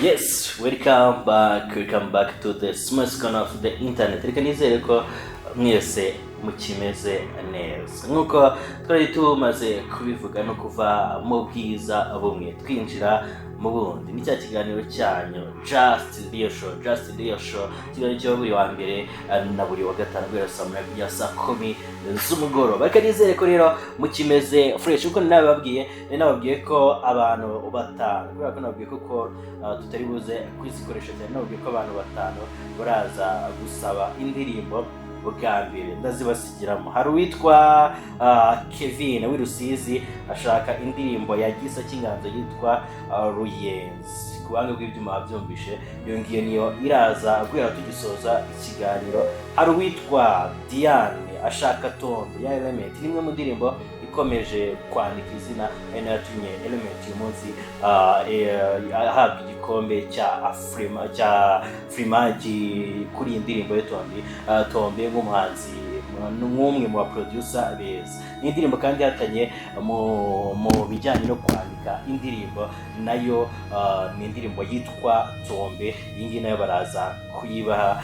Yes, welcome back to the smallest corner of the internet. Reka nizere ko mwese mukimeze neza. Nkuko twari tumaze kubivuga no kuva mu bwiza bumwe twinjira mu bundi. Ni cya kiganiro cyanyu Just Real Show. Kiganiro cyo buri wa mbere na buri wa gatanu guhera saa 10 z'umugoroba. Reka nizere ko rero mukimeze fresh uko nababwiye ko abantu batanu. Kubera ko nababwiye ko tutari buze kwizikoresha cyane, nababwiye ko abantu batanu baraza gusaba indirimbo bwa mbere ndazibasigiramo. Hari uwitwa Kevin w'Irusizi ashaka indirimbo ya gisa cy'inganzo yitwa Ruyenzi. Kubange bw'ibyuma byumvishe iyo ngiyo niyo iraza guhera tugisoza ikiganiro. Hari uwitwa Diane ashaka Tombe ya Element, nimwe mu ndirimbo ikomeje kwandika izina eno yatumye Element uyu munsi ahabwa igikombe cya Freemaji kuri indirimbo Tombe nk'umuhanzi n'umwe mu producer beza. Ni indirimbo kandi hatanye mu bijyanye no kwandika indirimbo, nayo ni indirimbo yitwa Tombe. Iyi ngiyi nayo baraza kuyibaha.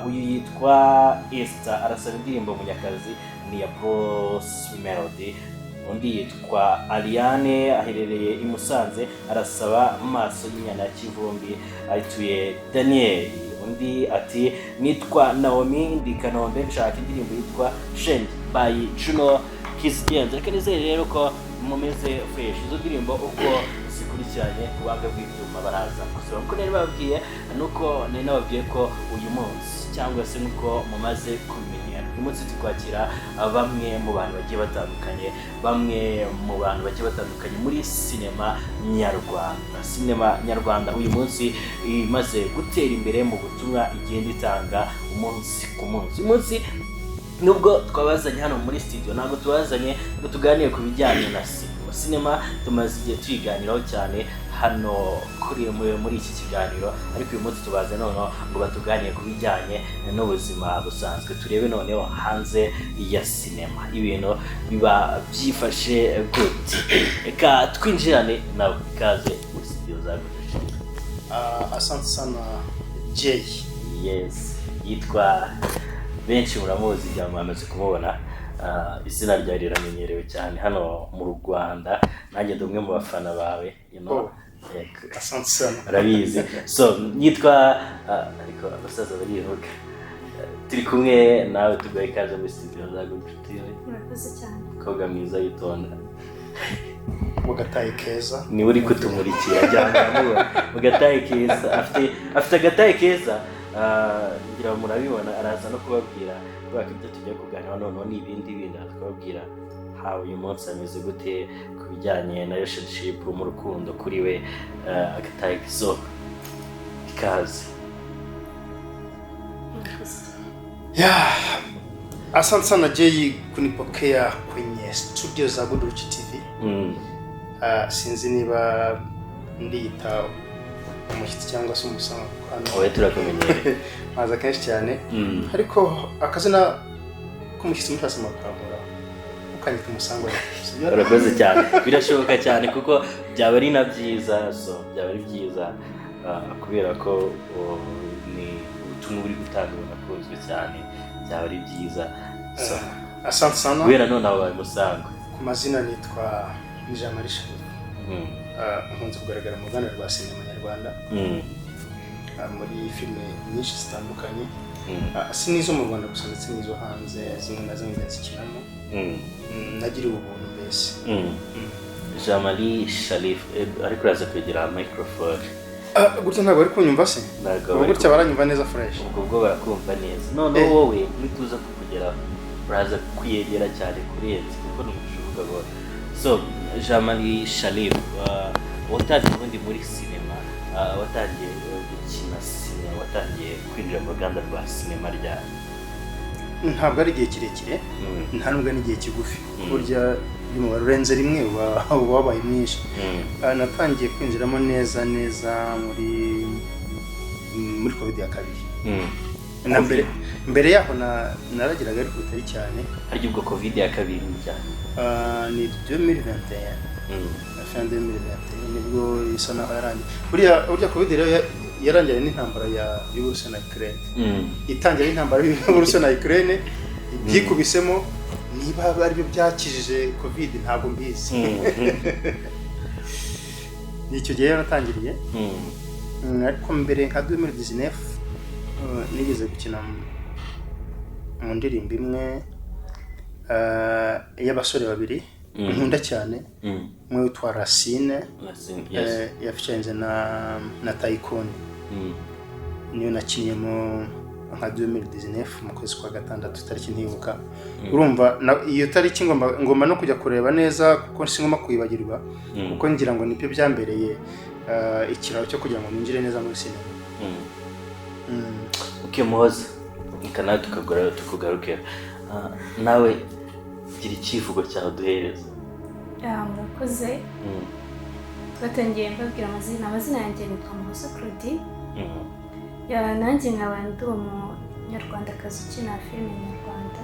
Uyu yitwa Esther arasaba indirimbo Munyakazi ni ya Bros Melody. Undi yitwa Ariane aherereye i Musanze arasaba Maso y'inyana ya Kivumbi ayituye Daniel. Undi ati nitwa Naomi ndi Kanombe nshaka indirimbo yitwa Shend by Juno Kizgenza. Reka nizere rero ko mumeze fresh. Izo ndirimbo uko zikurikiranye kubanga bw'ibyuma baraza kusura. Kuko nari babwiye nuko nari nababwiye ko uyu munsi cyangwa se nuko mumaze kumenya uyu munsi tukwakira bamwe mu bantu bagiye batandukanye muri sinema nyarwanda. Uyu munsi imaze gutera imbere mu butumwa igenda itanga umunsi ku munsi. Uyu munsi nubwo twabazanye hano muri studio, ntabwo tubazanye ngo tuganire ku bijyanye na sinema. Tumaze igihe tuyiganiraho cyane hano muri iki kiganiro, ariko uyu munsi tubaze noneho ngo batuganire ku bijyanye n'ubuzima busanzwe. Turebe noneho hanze ya sinema ibintu biba byifashe gute. Reka twinjirane nawe, ikaze muri studio za GOODRICH. Asante sana Jay. Yes, yitwa benshi muramuzi cyangwa mwamaze kumubona. Izina rya riramenyerewe cyane hano mu Rwanda. Nanjye ndi umwe mu bafana bawe, asante sana. Rabizi. So yitwa ariko abasaza barivuga. Turi kumwe nawe tugaye ikaze muri studio za GOODRICH TV. Murakoze cyane. Koga mwiza yitonda. Mugataye keza. Ni uri kutumurikira cyangwa mugataye keza. Afite agataye keza. Ngira murabibona araza no kubabwira kubera ko ibyo tujya kuganira noneho n'ibindi akababwira how uyu munsi ameze gute ku bijyanye na relationship mu rukundo kuri we. Agataye so ikaze. Asante sana Jay kunipokea kwenye studio za GOODRICH TV. Sinzi niba ndiyita umushyitsi cyangwa se umusanga hano. Oya turakumenyere. Maza kenshi cyane. Ariko akazina k'umushyitsi mufase makamura ukanyita umusangwa. Urakoze cyane. Birashoboka cyane kuko byaba ari na byiza. So byaba ari byiza kubera ko ni ubutumwa buri gutanga bunakunzwe cyane. Byaba ari byiza. So asante sana. Wera none abo bamusanga. Ku mazina nitwa Shareef. Nkunze kugaragara mu rwanda rwa sinema nyarwanda muri filime nyinshi zitandukanye, si n'izo mu Rwanda gusa ndetse n'izo hanze zimwe na zimwe ndazikinamo. Nagiriwe ubuntu mbese. Shareef ariko uraza kwegera microphone. Gutya ntabwo ari kunyumva se? Gutya baranyumva neza fresh. Ubwo barakumva neza. None wowe nituza kukugera uraza kwiyegera cyane kurenza kuko n'umushubuga go. So Shareef watangiye ubundi muri sinema, watangiye gukina sinema, watangiye kwinjira mu ruganda rwa sinema rya? Ntabwo ari igihe kirekire, nta nubwo n'igihe kigufi. Burya y'umubare urenze rimwe wabaye mwinshi. Natangiye kwinjiramo neza muri COVID ya kabiri. Mbere yaho naragiraga ariko utari cyane. Harya ubwo COVID ya kabiri cyane? Ni 2021. Fin 2021. nibwo isa naho yarangiye burya covid rero yarangiye n'intambara y'Uburusiya na Ukraine itangira n'intambara y'Uburusiya na Ukraine byikubisemo niba ari byo byakijije covid ntabwo mbizi nicyo gihe yaratangiriye ariko mbere nka 2019 nigeze gukina mu ndirimbo imwe y'abasore babiri nkunda cyane umwe witwa Racine yafishenze na Tycoon niyo nakinyemo nka 2019 mu kwezi kwa gatandatu tariki ntibuka urumva iyo tariki ngomba no kujya kureba neza kuko singoma kwibagirwa kuko ngira ngo nibyo byambereye ikiraro cyo kugira ngo ninjire neza muri sinema Muhoza ikana tukugaruke nawe gira ikivugo cyawe duhereza murakoze twatangiye mbabwira amazina yanjye nitwa Muhoza Claudine nanjye nkaba ndi umunyarwandakazi ukina filime nyarwanda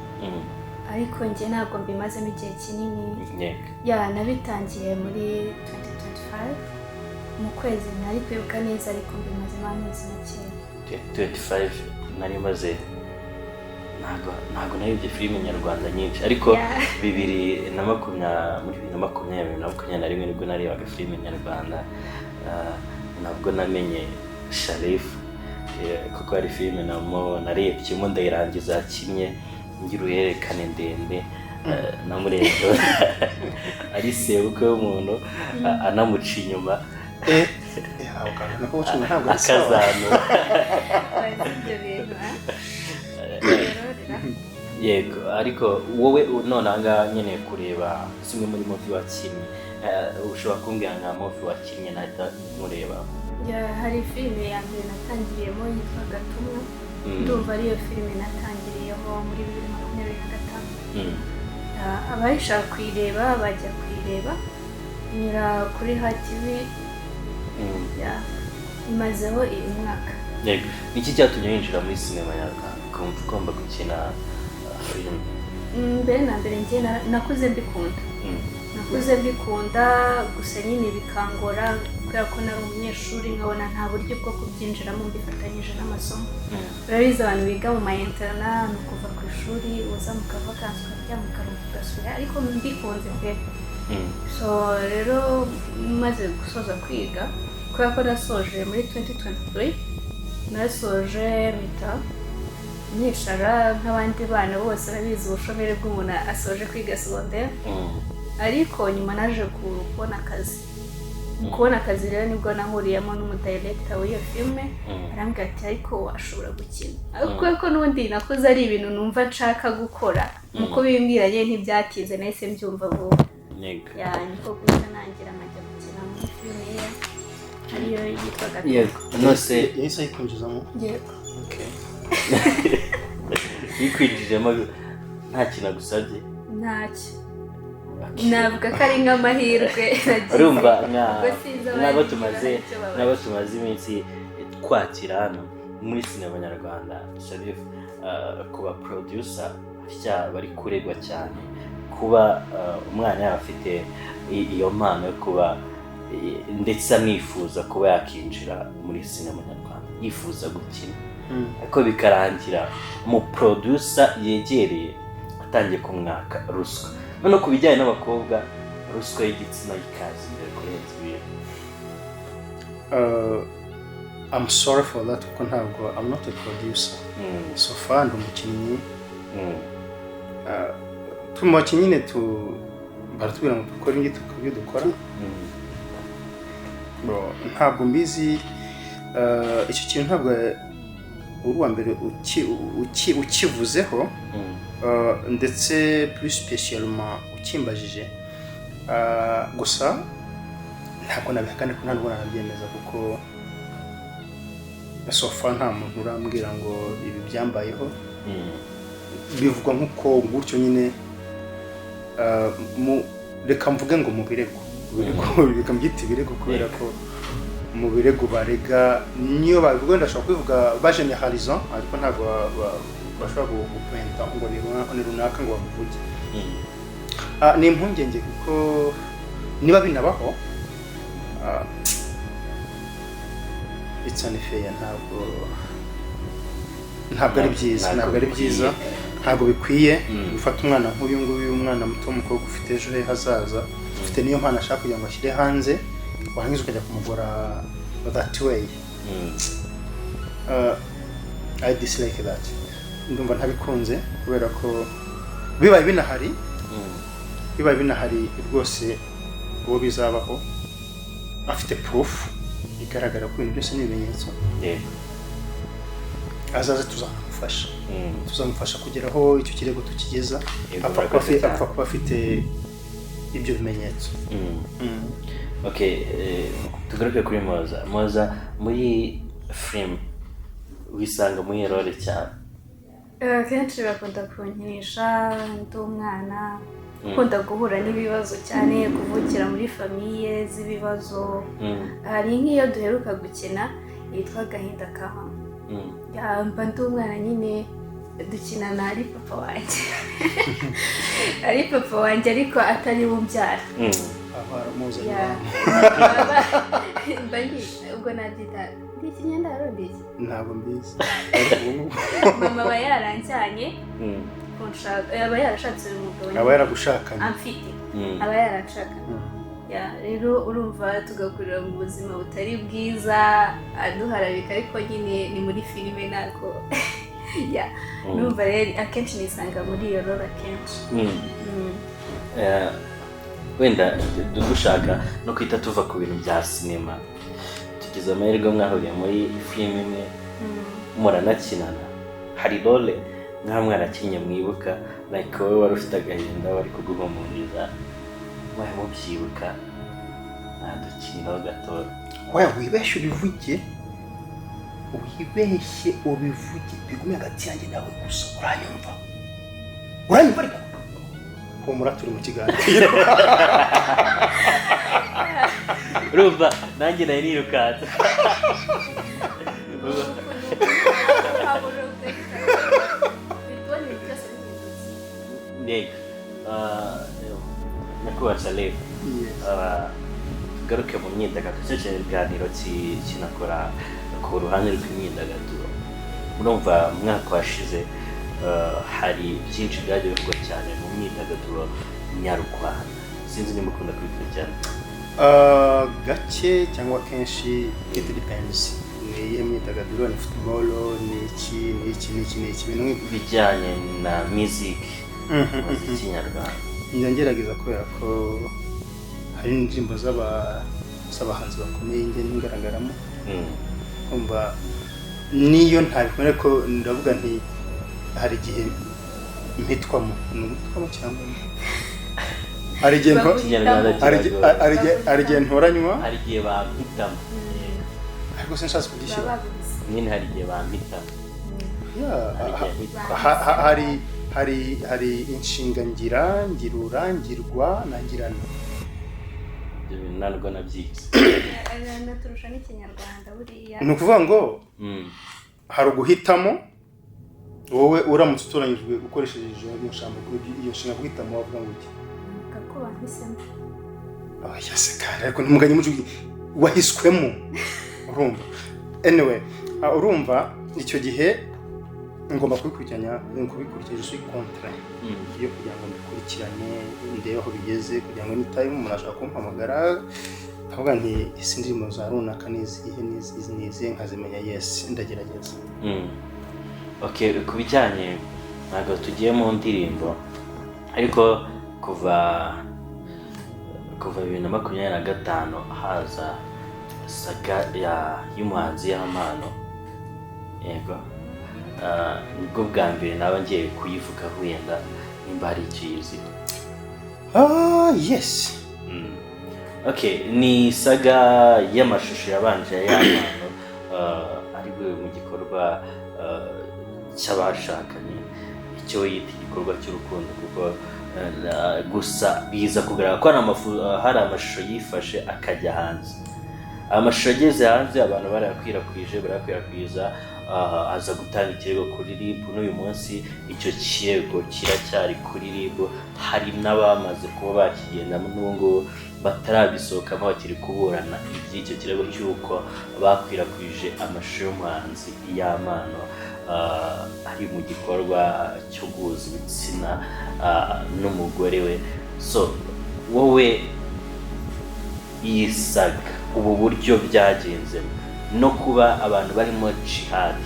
ariko njye ntabwo mbimazemo igihe kinini nabitangiye muri 2025 mu kwezi ntari kwibuka neza ariko mbimazemo amezi make 25 nari maze ntabwo narebye filime nyarwanda nyinshi ariko 2021 nibwo narebaga filime nyarwanda nabwo namenye Shareef kuko ari filime narebyemo ndayirangiza kimwe ngira uyerekane ndende namurenzo ari sebukwe w'umuntu anamuca inyuma akazano yego ariko wowe nonanga nyene kureba simwe muri movie wakinnye ushobora kumbwira nka movie wakinnye nahita mureba hari filime ya mbere natangiriyemo yitwa Gatumwa ndumva ariyo filime natangiriyeho muri 2025 abayishaka kuyireba bajya kuyireba nyura kuri HTV imazeho umwaka yego niki cyatumye winjira muri sinema nyarwanda ugomba gukina filime mbere na mbere njye nakuze mbikunda gusa nyine bikangora kubera ko nari umunyeshuri nkabona nta buryo bwo kubyinjiramo mbifatanyije n'amasomo urabizi abantu biga mu ma-interna ni ukuva ku ishuri uza mukava kansi ukajya mu karuhuko ugasubira ariko mbikunze pe so rero maze gusoza kwiga kubera ko nasoje muri 2023 nasoje mpita nishara nk'abandi bana bose babizi ubushomeri bw'umuntu asoje kwiga secondaire ariko nyuma naje kubona akazi rero nibwo nahuriyemo n'umudirector w'iyo filme arambwira ati ariko washobora gukina ariko ko n'ubundi nakoze ari ibintu numva nshaka gukora muko bimbwira ye ntibyatinze nahise mbyumva vuba niko gusa nangira nkajya gukina muri filme ye ariyo yitwa Gatumwa yego nose yahise ayikwinjizamo yego yikwinjijemo nta kintu agusabye ntacyo navuga ko ari nk'amahirwe urumva n'abo tumaze iminsi twakira hano muri sinema nyarwanda Shareef kuba producer bari kuregwa cyane kuba umwana yaba afite iyo mpano yo kuba ndetse anifuza kuba yakinjira muri sinema nyarwanda yifuza gukina ariko bikarangira mu producer yegereye atangiye kumwaka ruswa none ku bijyanye n'abakobwa ruswa y'igitsina ikaze imbere kurenza ibintu I'm sorry for that kuko ntabwo I'm not a producer so far ndi umukinnyi tumubakinnyi nyine baratubwira ngo dukore ibyo dukora ntabwo mbizi icyo kintu ntabwo uri uwa mbere ukivuzeho ndetse plus spécialement ukimbajije gusa ntabwo nabihakane ko ntabwo narabyemeza kuko sofa nta muntu urambwira ngo ibi byambayeho bivugwa nk'uko gutyo nyine reka mvuge ngo mu birego reka mbyite ibirego kubera ko mu birego barega niyo babivuga ndashobora kubivuga bageneralisant ariko ntabwo bashobora gukwenta ngo ni runaka ngo bavuge ni impungenge kuko niba binabaho it's unfair, ntabwo ari byiza, ntabwo bikwiye gufata umwana nk'uyu nguyu, umwana muto w'umukobwa ufite ejo he hazaza, ufite niyo mpano ashaka kugira ngo ashyire hanze, warangiza ukajya kumugora that way. I dislike that. Ndumva ntabikunze kubera ko bibaye binahari rwose uwo bizabaho afite proof igaragara ko ibintu byose n'ibimenyetso, azaze tuzamufasha kugeraho icyo kirego tukigeza, apfa kuba afite ibyo bimenyetso. Okay, tugaruke kuri Muhoza. Muri film wisanga muri role cyane? Kenshi bakunda kunkinisha ndi umwana ukunda guhura n'ibibazo cyane, kuvukira muri famiye z'ibibazo. Hari nk'iyo duheruka gukina yitwa Agahinda Kaha, mba ndi umwana nyine dukina na ari papa wanjye ariko atari umbyara. Ubwo nabyita ndi ikinyendaro ndiki ntabwo mbizi. Mama aba yaranjyanye aba yarashatse umugabo, aba yaragushakanye, amfite aba yarashakanye. Rero urumva tugakurira mu buzima butari bwiza, aduharabika, ariko nyine ni muri filime nako. Numva rero akenshi nisanga muri iyo role akenshi. Wenda dushaka no kwita tuva ku bintu bya sinema, tugize amahirwe mwahuriye muri filime imwe muranakinana. Hari role nka mwarakinye mwibuka, like wowe wari ufite agahinda wari kuguhumuriza, mwahe mubyibuka dukiniraho gatoya? Wibeshye ubivuge bigume hagati yanjye nawe gusa. Uranyumva ariko humura turi mu kiganiro. Urumva nanjye nari nirukanze. Nakuwa Shareef, tugaruke mu myidagaduro. Icyo kiganiro kinakora ku ruhande rw'imyidagaduro. Urumva umwaka washize hari byinshi byagiye bivugwa cyane mu myidagaduro nyarwanda. Sinzi niba ukunda kubikurikirana. Gake cyangwa kenshi, it depends. Ni imyidagaduro, ni football, ni iki bintu bijyanye na music, muziki nyarwanda. Ngerageza kubera ko hari indirimbo z'abahanzi bakomeye njye ngaragaramo. Kumva niyo ntabikore ko ndavuga nti hari igihe mpitwamo cyangwa hari igihe ntoranywa, hari igihe bampitamo, ariko sinshatse kugishyira nyine, hari igihe bampitamo. Hari inshinga ngirura, ngirwa na ngirana. Ntabwo nabyize. Naturusha n'ikinyarwanda buriya. Ni ukuvuga ngo hari uguhitamo, wowe uramutse utoranyijwe ukoresheje iyo nshinga guhitamo, wavuga ngo iki? Ko bahisemo. Kandi ariko ntimuganye mujugi wahiswemo. Urumva? Anyway, urumva icyo gihe ngomba kubikurikirana, je kontra yo kugira ngo mbikurikirane ndebe aho bigeze, kugira ngo nitaye umuntu ashaka kumpamagara avuga nti isi ndimo za runaka nizihe nkazimenya. Yes, ndagerageza. Okay, kubijyanye ntabwo tugiye mu ndirimbo, ariko kuva 2025 haza saga y'umuhanzi Yampano. Yego, nibwo bwa mbere naba ngiye kuyivuga wenda nimba hari icyo yizi. Yes. Okay, ni saga y'amashusho yabanje ya Yampano, aribwo mu gikorwa cy'abashakanye, icyo yita igikorwa cy'urukundo, kuko gusa biza kugaragara ko hari amashusho yifashe akajya hanze. amashusho ageze hanze abantu barakwirakwiza aza gutanga ikirego kuri RIB n'uyu munsi icyo kirego kiracyari kuri RIB hari n'abamaze kuba bakigendamo n'ubwo batarabisohokamo bakiri kuburana iby'icyo kirego cy'uko bakwirakwije amashusho y'umuhanzi Yampano ari mu gikorwa cyo guhuza ibitsina n'umugore we. So wowe yisaga ubu buryo byagenzemo no kuba abantu barimo jihad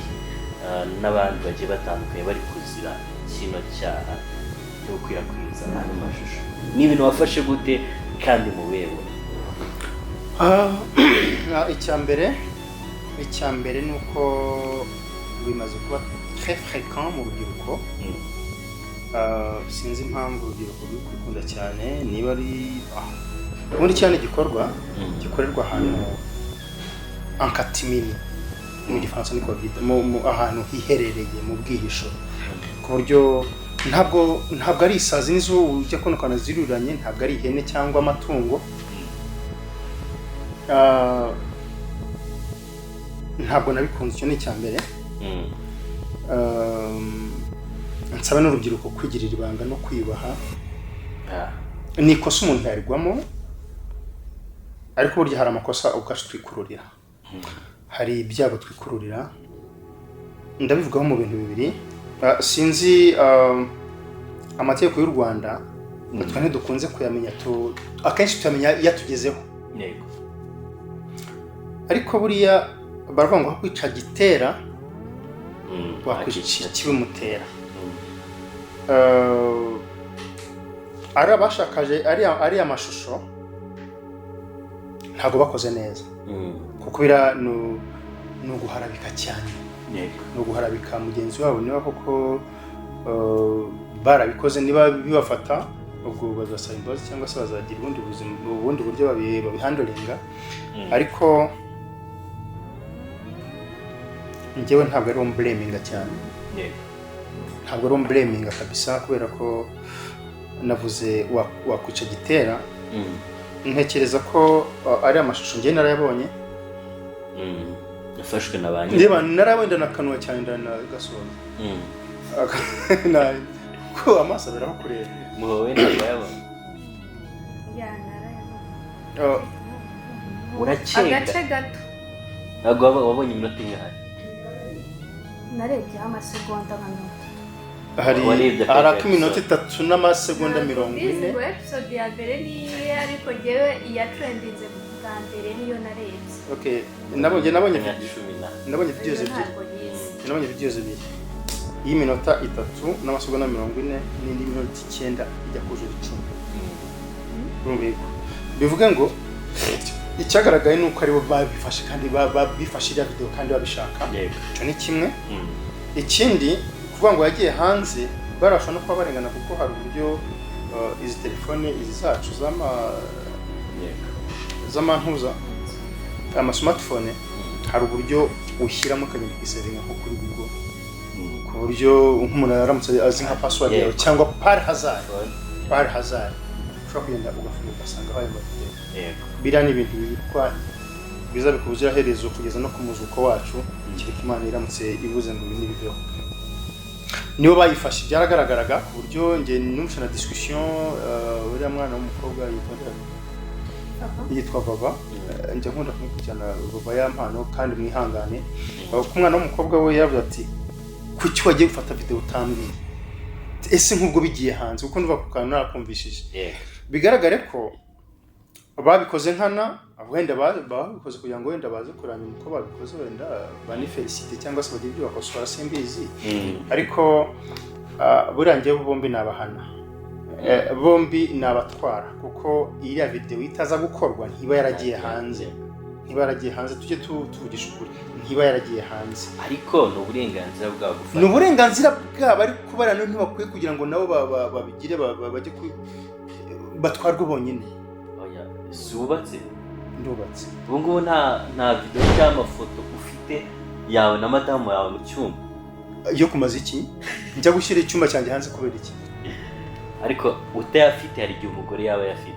n'abandi bagiye batandukanye bari kuzira kino cyaha cyo gukwirakwiza andi mashusho, ni ibintu wafashe gute kandi mu bewe? icya mbere ni uko bimaze kuba très fréquent mu rubyiruko. Sinzi impamvu urubyiruko rukunda cyane, niba ari ubundi cyane gikorerwa ahantu en catimini mu gifaransa niko babyita, ahantu hiherereye mu bwihisho, ku buryo ntabwo ari isazi nizo ujya kubona ukabona ziruriranye, ntabwo ari ihene cyangwa amatungo. Ntabwo nabikunze, icyo ni icya mbere. Nsaba n'urubyiruko kwigirira ibanga no kwiyubaha. Ni ikosa umuntu yarigwamo, ariko burya hari amakosa ubwacu twikururira, hari ibyago twikururira. Ndabivugaho mu bintu bibiri. Sinzi amategeko y'u Rwanda twe ntidukunze kuyamenya, akenshi tuyamenya yatugezeho. Ariko buriya baravuga ngo kwica gitera wakwica kibimutera. Ari abashakaje ari amashusho ntabwo bakoze neza, kuko bira no guharabika cyane, no guharabika mugenzi wabo niba koko barabikoze, niba bibafata ubwo bazasaba imbabazi cyangwa se bazagira ubundi buryo babihandoringa. Ariko njyewe ntabwo ari umblaminga cyane, ntabwo ari umblaminga kabisa, kubera ko navuze wakwica gitera. Ntekereza ko ari amashusho njye narayabonye, yafashwe na banki, ndeba narabenda nakanwa cyane ndanagasona ko amaso abera kureba. Muhowe nayabonye urakeka agace gato. ntabwo wabonye iminota ingahe? Narebye amasegonda nka 30. hari ak'iminota 3 n'amasegonda 40. Ngo episode ya mbere niye, ariko jewe iya trendinze bwa mbere niyo narebye. Okay, nabonye videos ebyiri. Iyi minota 3 n'amasegonda 40 n'indi minota 9 ijya kujura 10. Bivuga ngo icyagaragaye nuko ari bo babifashe kandi babifashira video kandi babishaka. Cyo ni kimwe. Ikindi kuvuga ngo yagiye hanze barashaka no kuba barengana, kuko hari uburyo izi telefone izi zacu z'amantuza ama smartphone, hari uburyo ushyiramo kanyandika isevinga nko kuri Google, ku buryo nk'umuntu aramutse azi nka password yawe cyangwa par hazard ushobora kugenda ugafunga ugasanga hayo video. Biriya ni ibintu bitwa biza bikubuzira herezo kugeza no ku muzuko wacu, kireka Imana iramutse ibuze ngo ibindi biveho. Nibo bayifashe, byaragaragaraga ku buryo nge numvise na discussion uriya mwana w'umukobwa yitwa Baba, njye nkunda kumukujyana Baba Yampano kandi mwihangane. Ku mwana w'umukobwa we yavuze ati kuki wagiye gufata video utambwiye, ese nk'ubwo bigiye hanze kuko ndumva ku kantu narakumvishije. Bigaragare ko babikoze nkana, wenda babikoze kugira ngo wenda baze kuranya uko babikoze, wenda bani felicite cyangwa se bagira ibyo bakosora simbizi. Ariko burangiye bombi nabahana, bombi nabatwara, kuko iriya video itaza gukorwa ntiba yaragiye hanze, tujye tuvugisha ukuri, ntiba yaragiye hanze. Ariko no uburenganzira bwabo gufata, no uburenganzira bwabo, ariko barano ntibakwiye kugira ngo nabo babigire bajye batwarwe bonyine. Subatse ndubatse ubu ngubu nta video cyangwa amafoto ufite yawe na madamu yawe mu cyumba yo kumaza iki njya gushyira icyumba cyanjye hanze kubera iki? Ariko utayafite hari igihe umugore yaba yafite.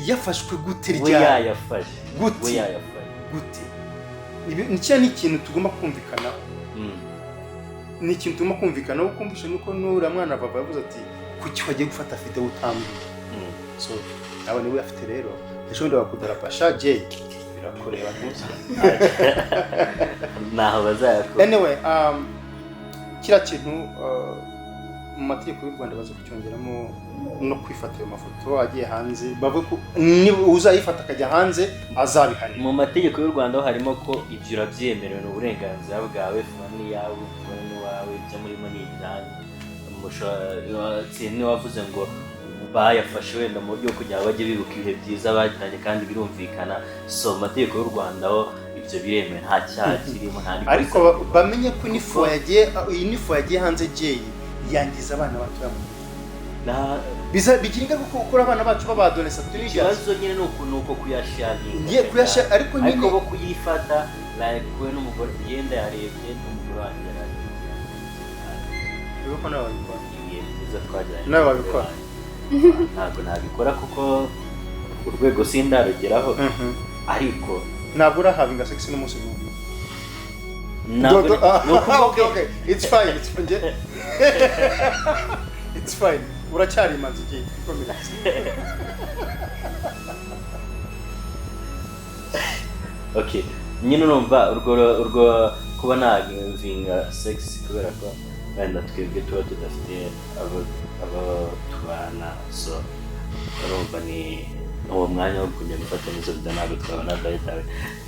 Yafashwe gute ryari? We yayafashe. gute ni ikintu tugomba kumvikanaho ni ikintu tugomba kumvikanaho ukumvisha nuko nura mwana baba yavuze ati kuki wagiye gufata video utambwiye so nawe niwe afite rero ndashobora kudarapasha Jay birakoreba ntuzi naho bazayakora anyway kira kintu mu mategeko y'u Rwanda baza kucyongeramo no kwifatira amafoto agiye hanze bavuga ko uzayifata akajya hanze azabihanirwa mu mategeko y'u Rwanda harimo ko ibyo urabyemerewe n'uburenganzira bwawe fani yawe fani wawe byo muri ibyanyu ni wavuze ngo bayafashe wenda mu buryo kugira ngo bajye bibuka ibihe byiza bagiranye kandi birumvikana so mu mategeko y'u Rwanda ho ibyo biremewe nta cyaha kirimo nta ariko bamenye ko inifo yagiye hanze Jay yangiza abana bato biza bikiringa gukora abana bacu babadolescent ikibazo nyine nuko kuyasharinga ariko nyine ariko bo kuyifata like we n'umugore yenda yarebye n'umugore wanjye ariko nawe wabikora izo twajyanye nawe wabikora ntabwo nabikora kuko urwego sindarugeraho ariko ntabwo urahavinga sex n'umunsi n'umwe okay it's fine it's fine uracyari imanzi igihe ikomeye okay nyine numva urwo kuba navinga sex kubera ko wenda twebwe tuba tudafite abo tubana so urumva ni uwo mwanya wo kujya gufatanya izo video ntabwo twabona dahitawe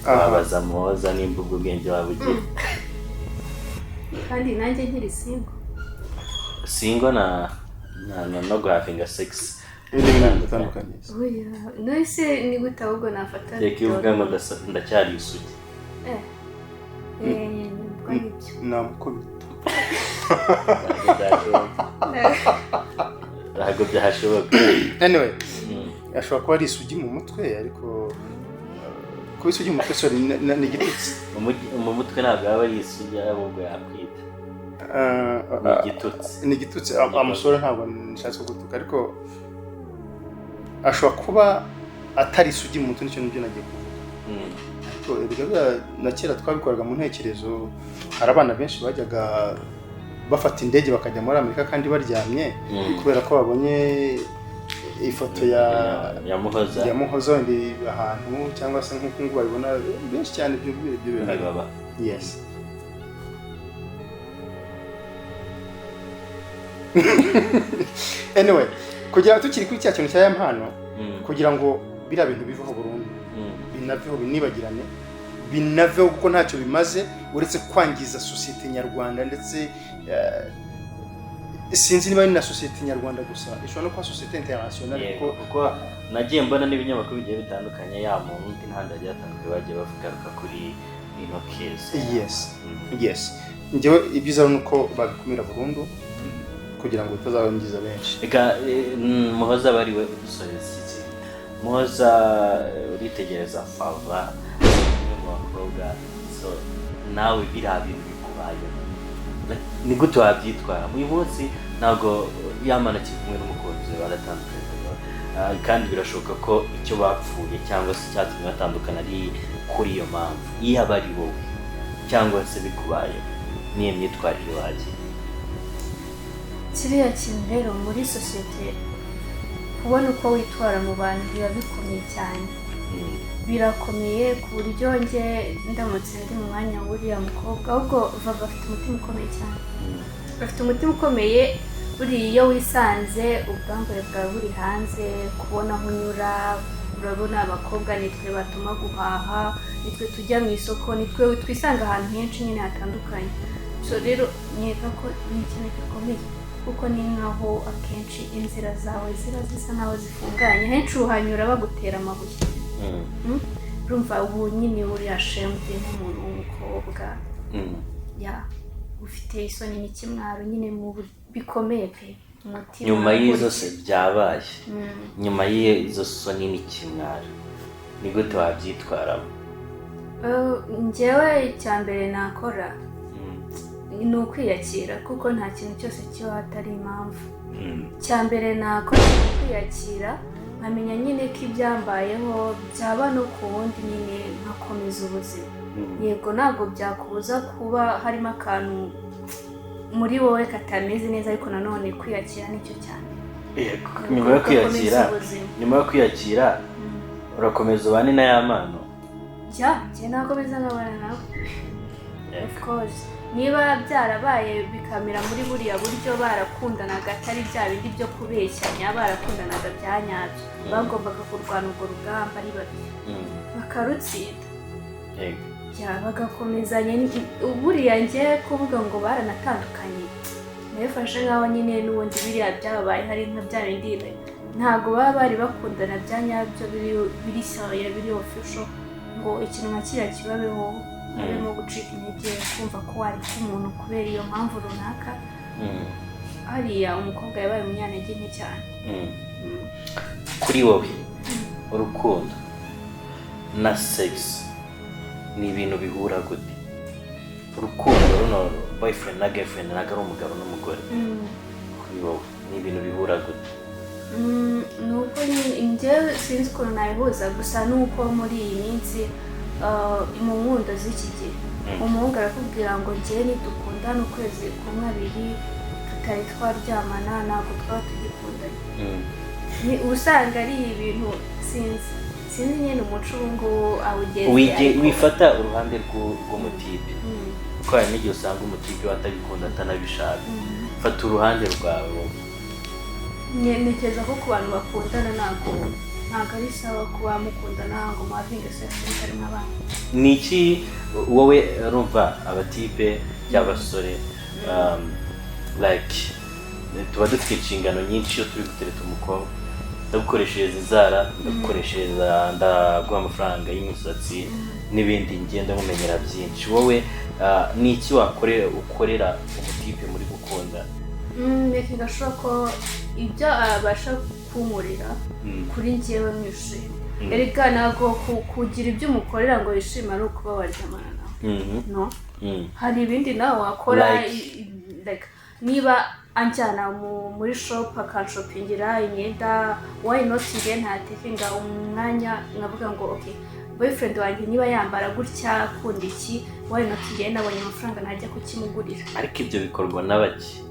babaza Muhoza nimba ubwo ubwenge wabugira kandi nanjye nkiri single no guhavinga sex bitandukanye nose ni gute ahubwo nafata reka uvuga ngo ndacyari isugi namukubita ntabwo byashoboka anyway ashobora kuba ari isugi mu mutwe ariko kuba isugi mu mutwe ni igitutsi mu mutwe ntabwo yaba ari isugi ahubwo yakwita ni igitutsi amusore ntabwo nishatse kugutuka ariko ashobora kuba atari isugi mu mutwe nicyo nibyo nagiye kuvuga na kera twabikoraga mu ntekerezo hari abana benshi bajyaga bafata indege bakajya muri Amerika kandi baryamye kubera ko babonye ifoto ya Muhoza ndi ahantu cyangwa se nk'uko babibona benshi cyane ibyo bihari yes anyway kugira tukiri kuri cya kintu cya Yampano kugira ngo bira bintu bivaho burundu binaveho binibagirane binaveho kuko ntacyo bimaze uretse kwangiza societe nyarwanda ndetse sinzi niba ni na societe nyarwanda gusa ishobora no kuba societe internationale kuko nagiye mbona n'ibinyamakuru bigiye bitandukanye ya mu ndi ntanda yagiye atandukanye bagiye bavugaruka kuri ino case yes njyewe ibyiza nuko babikumira burundu kugira ngo bitazabangiza benshi reka Muhoza bari we udusoreza iki Muhoza uritegereza fava mu bakobwa so nawe birabintu bikubaye ni gute wabyitwara uyu munsi ntabwo Yampano kimwe n'umukunzi baratandukanye kandi birashoboka ko icyo bapfuye cyangwa se cyatumye batandukana ari kuri iyo mpamvu iyo aba ari wowe cyangwa se bikubaye niyo myitwarire wagiye kiriya kintu rero muri sosiyete kubona uko witwara mu bantu biba bikomeye cyane birakomeye ku buryo njye ndamutse ndi mu mwanya w'uriya mukobwa ahubwo baba bafite umutima ukomeye cyane bafite umutima ukomeye buriya iyo wisanze ubwambure bwawe buri hanze kubona aho unyura urabona abakobwa nitwe batuma guhaha nitwe tujya mu isoko nitwe twisanga ahantu henshi nyine hatandukanye so rero nkeka ko ni ikintu gikomeye kuko ni nkaho akenshi inzira zawe ziba zisa nkaho zifunganye henshi uhanyura bagutera amabuye urumva ubu nyine uriya shemute nk'umuntu w'umukobwa ufite isoni n'ikimwaro nyine mu bikomeye pe umutima nyuma y'izo se byabaye nyuma y'izo soni n'ikimwaro ni gute wabyitwaramo njyewe icya mbere nakora ni ukwiyakira kuko nta kintu cyose kiba hatari impamvu icya mbere nakora ni ukwiyakira nkamenya nyine ko ibyambayeho byaba no ku wundi nyine nkakomeza ubuzima. Yego ntabwo byakubuza kuba harimo akantu muri wowe katameze neza, ariko nanone kwiyakira nicyo cyane. Yego, nyuma yo kwiyakira urakomeza ubane na Yampano. Njye nakomeza nkabana nawe. Of course niba byarabaye bikamera muri buriya buryo barakundanaga atari bya bindi byo kubeshyanya, barakundanaga bya nyabyo, bagombaga kurwana urwo rugamba ari babiri bakarutsinda. Bagakomezanya. Buriya njye kuvuga ngo baranatandukanye nabifashe nk'aho nyine n'ubundi biriya byabaye hari nka bya bindi ntabwo baba bari bakundana bya nyabyo biri seriye biri official ngo ikintu nka kiriya kibabeho harimo gucika intege, kumva ko wareka umuntu kubera iyo mpamvu runaka. Hariya umukobwa yabaye umunyantege nke cyane. Kuri wowe urukundo na sex ni ibintu bihura gute? Urukundo runo boyfriend na girlfriend ntabwo ari umugabo n'umugore. Kuri wowe ni ibintu bihura gute? Nuko njyewe sinzi ukuntu nabihuza, gusa nuko muri iyi minsi mu nkundo z'iki gihe umuhungu arakubwira ngo njyewe nidukundana ukwezi kumwe abiri tutari twaryamana ntabwo twaba tugikundanye. Usanga ari ibintu sinzi nyine umuco ubu ngubu awugeze. Wifata uruhande rw'umutipe kuko hari n'igihe usanga umutipe watabikunda atanabishaka. Fata uruhande rwawe. Ntekereza ko ku bantu bakundana ntabwo ari sawa kuba mukundana ngo muhavinge sex mutari nk'abana. Ni iki wowe urumva abatipe y'abasore like tuba dufite inshingano nyinshi iyo turi gutereta umukobwa, ndagukoreshereza inzara, ndagukoreshereza ndaguha amafaranga y'imisatsi n'ibindi ngenda mumenyera byinshi. Wowe ni iki ukorera umutipe muri gukunda? Reka gashobora ko ibyo abasha kumurira kuri njyewe mwishimye. Erega ntabwo kugira ibyo umukorera ngo yishime ari ukuba waryamana nawe. No. Hari ibindi nawe wakora niba anjyana muri shop akanshopingira imyenda, why not njye ntatekinga umwanya nkavuga ngo okay boyfriend wanjye niba yambara gutya akunda iki, why not njye nabonye amafaranga najya kukimugurira. Ariko ibyo bikorwa n'abaki?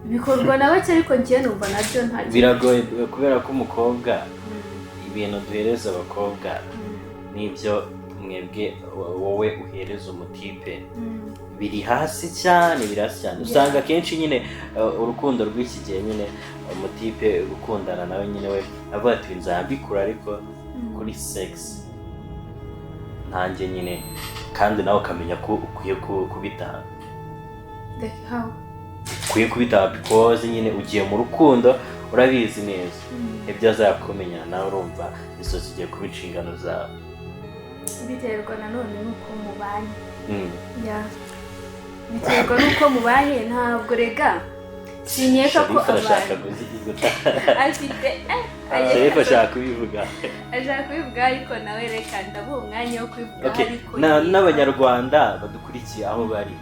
Bikorwa na bake ariko njye numva nabyo nta biragoye kubera ko umukobwa ibintu duhereza abakobwa n'ibyo mwebwe wowe uhereza umutipe biri hasi cyane. Usanga kenshi nyine urukundo rw'iki gihe nyine umutipe gukundana nawe nyine we avuga ati nzabikura ariko kuri sex ntanjye nyine, kandi nawe ukamenya ko ukwiye kubitanga. Ukwiye kubitanga because nyine ugiye mu rukundo urabizi neza ibyo azakumenya nawe urumva izo zigiye kuba inshingano zawe. Biterwa nanone nuko mubanye. Biterwa nuko mubanye. Ntabwo rega sinyeka ko abantu afite Shareef ashaka kubivuga ariko nawe reka ndabuha umwanya wo kubivuga. Ariko n'abanyarwanda badukurikiye aho bari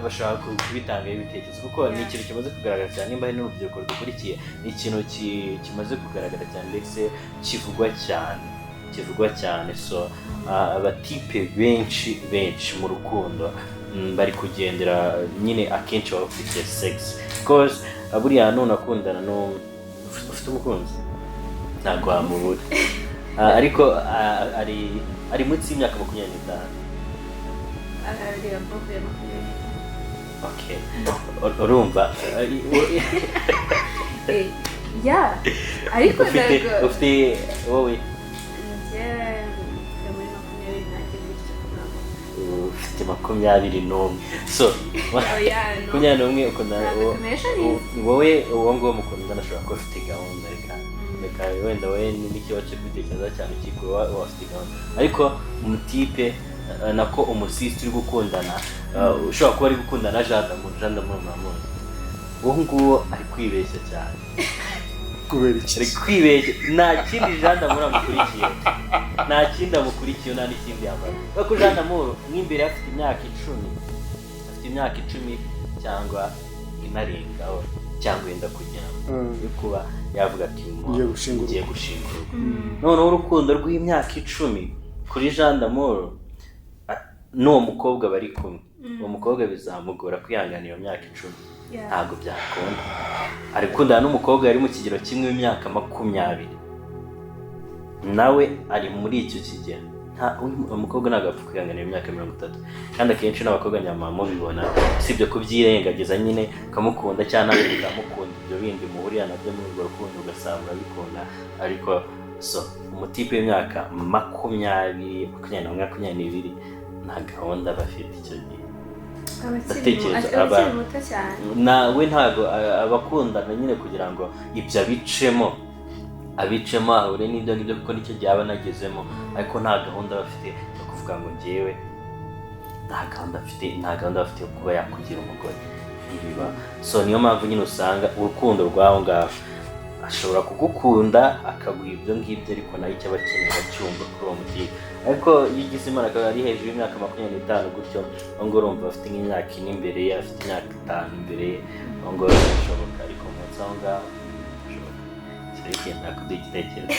bashaka kubitangaho ibitekerezo kuko ni ikintu kimaze kugaragara cyane. Nimba hari n'urubyiruko rudukurikiye ni ikintu kimaze kugaragara cyane ndetse kivugwa cyane. So abatipe benshi mu rukundo bari kugendera nyine akenshi baba bafite sex because buriya nunakundana ufite umukunzi ntabwo wamubura. Ariko ari munsi y'imyaka 25. Okay. Urumva ariko ufite wowe ufite 21. So 21 ukunda wowe uwo ngo mukundana ashobora kuba afite gahunda. Reka wenda wowe n'ikibazo cyo kwitekereza cyane kiko wafite gahunda, ariko umutipe nako umusisi uri gukundana ushobora kuba ari gukundana janda mu mamuzi, uwo nguwo ari kwibeshya cyane. Kubera iki? Ari kwibeshya, nta kindi janda muri amukurikiye, nta kindi amukurikiye, nta n'ikindi yambaye. Kuko janda muri nk'imbere afite imyaka 10 cyangwa inarengaho. cyangwa yenda kugera yo kuba yavuga ati ngiye gushinga urugo. Noneho urukundo rw'imyaka 10 kuri Jean d'Amour n'uwo mukobwa bari kumwe, uwo mukobwa bizamugora kwihanganira iyo myaka 10, ntabwo byakunda. Ari kundana n'umukobwa yari mu kigero kimwe w'imyaka 20, nawe ari muri icyo kigero. Umukobwa ntabwo apfa kwihanganira imyaka 30, kandi akenshi n'abakobwa nyamama bibona sibyo kubyirengagiza nyine ukamukunda cyangwa nawe ukamukunda, ibyo bindi muhurira nabyo muri urwo rukundo ugasanga urabikunda. Ariko so umutipe w'imyaka 20, 22 nta gahunda bafite icyo gihe. Abakiri muto cyane nawe ntabwo abakundana nyine kugira ngo ibyo abicemo ahure n'ibyo ngibyo kuko nicyo gihe aba anagezemo, ariko nta gahunda bafite yo kuvuga ngo njyewe nta gahunda bafite yo kuba yakugira umugore. Ibiba so niyo mpamvu nyine usanga urukundo rwaho ngaho ashobora kugukunda akaguha ibyo ngibyo, ariko nayo icyo aba akeneye acyumva kuri uwo mutipe. Ariko iyo ugize imana akaba ari hejuru y'imyaka 25 gutyo, ngo urumva afite nk'imyaka 4 imbere ye, afite imyaka 5 imbere ye, ngo bishoboka. Ariko munsi aho ngaho bishoboka. Shareef ntakuduha igitekerezo.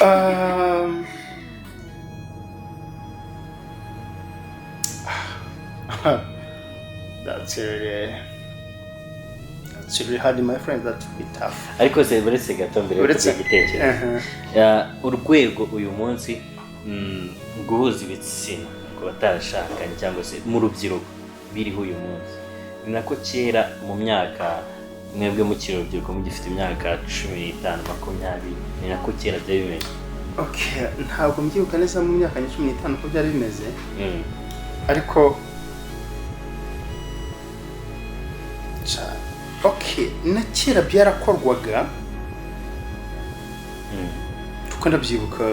That's really hard, my friend. That's tough. Ariko se buretse gato mbere yo kugira igitekerezo, urwego uyu munsi guhuza ibitsina ku batarashakanye cyangwa se mu rubyiruko biriho uyu munsi, ni nako kera mu myaka mwebwe mukiri urubyiruko mugifite imyaka 15, 20, ni nako kera byari bimeze. Okay, ntabwo mbyibuka neza mu myaka 15 uko byari bimeze, ariko okay, na kera byarakorwaga kuko ndabyibuka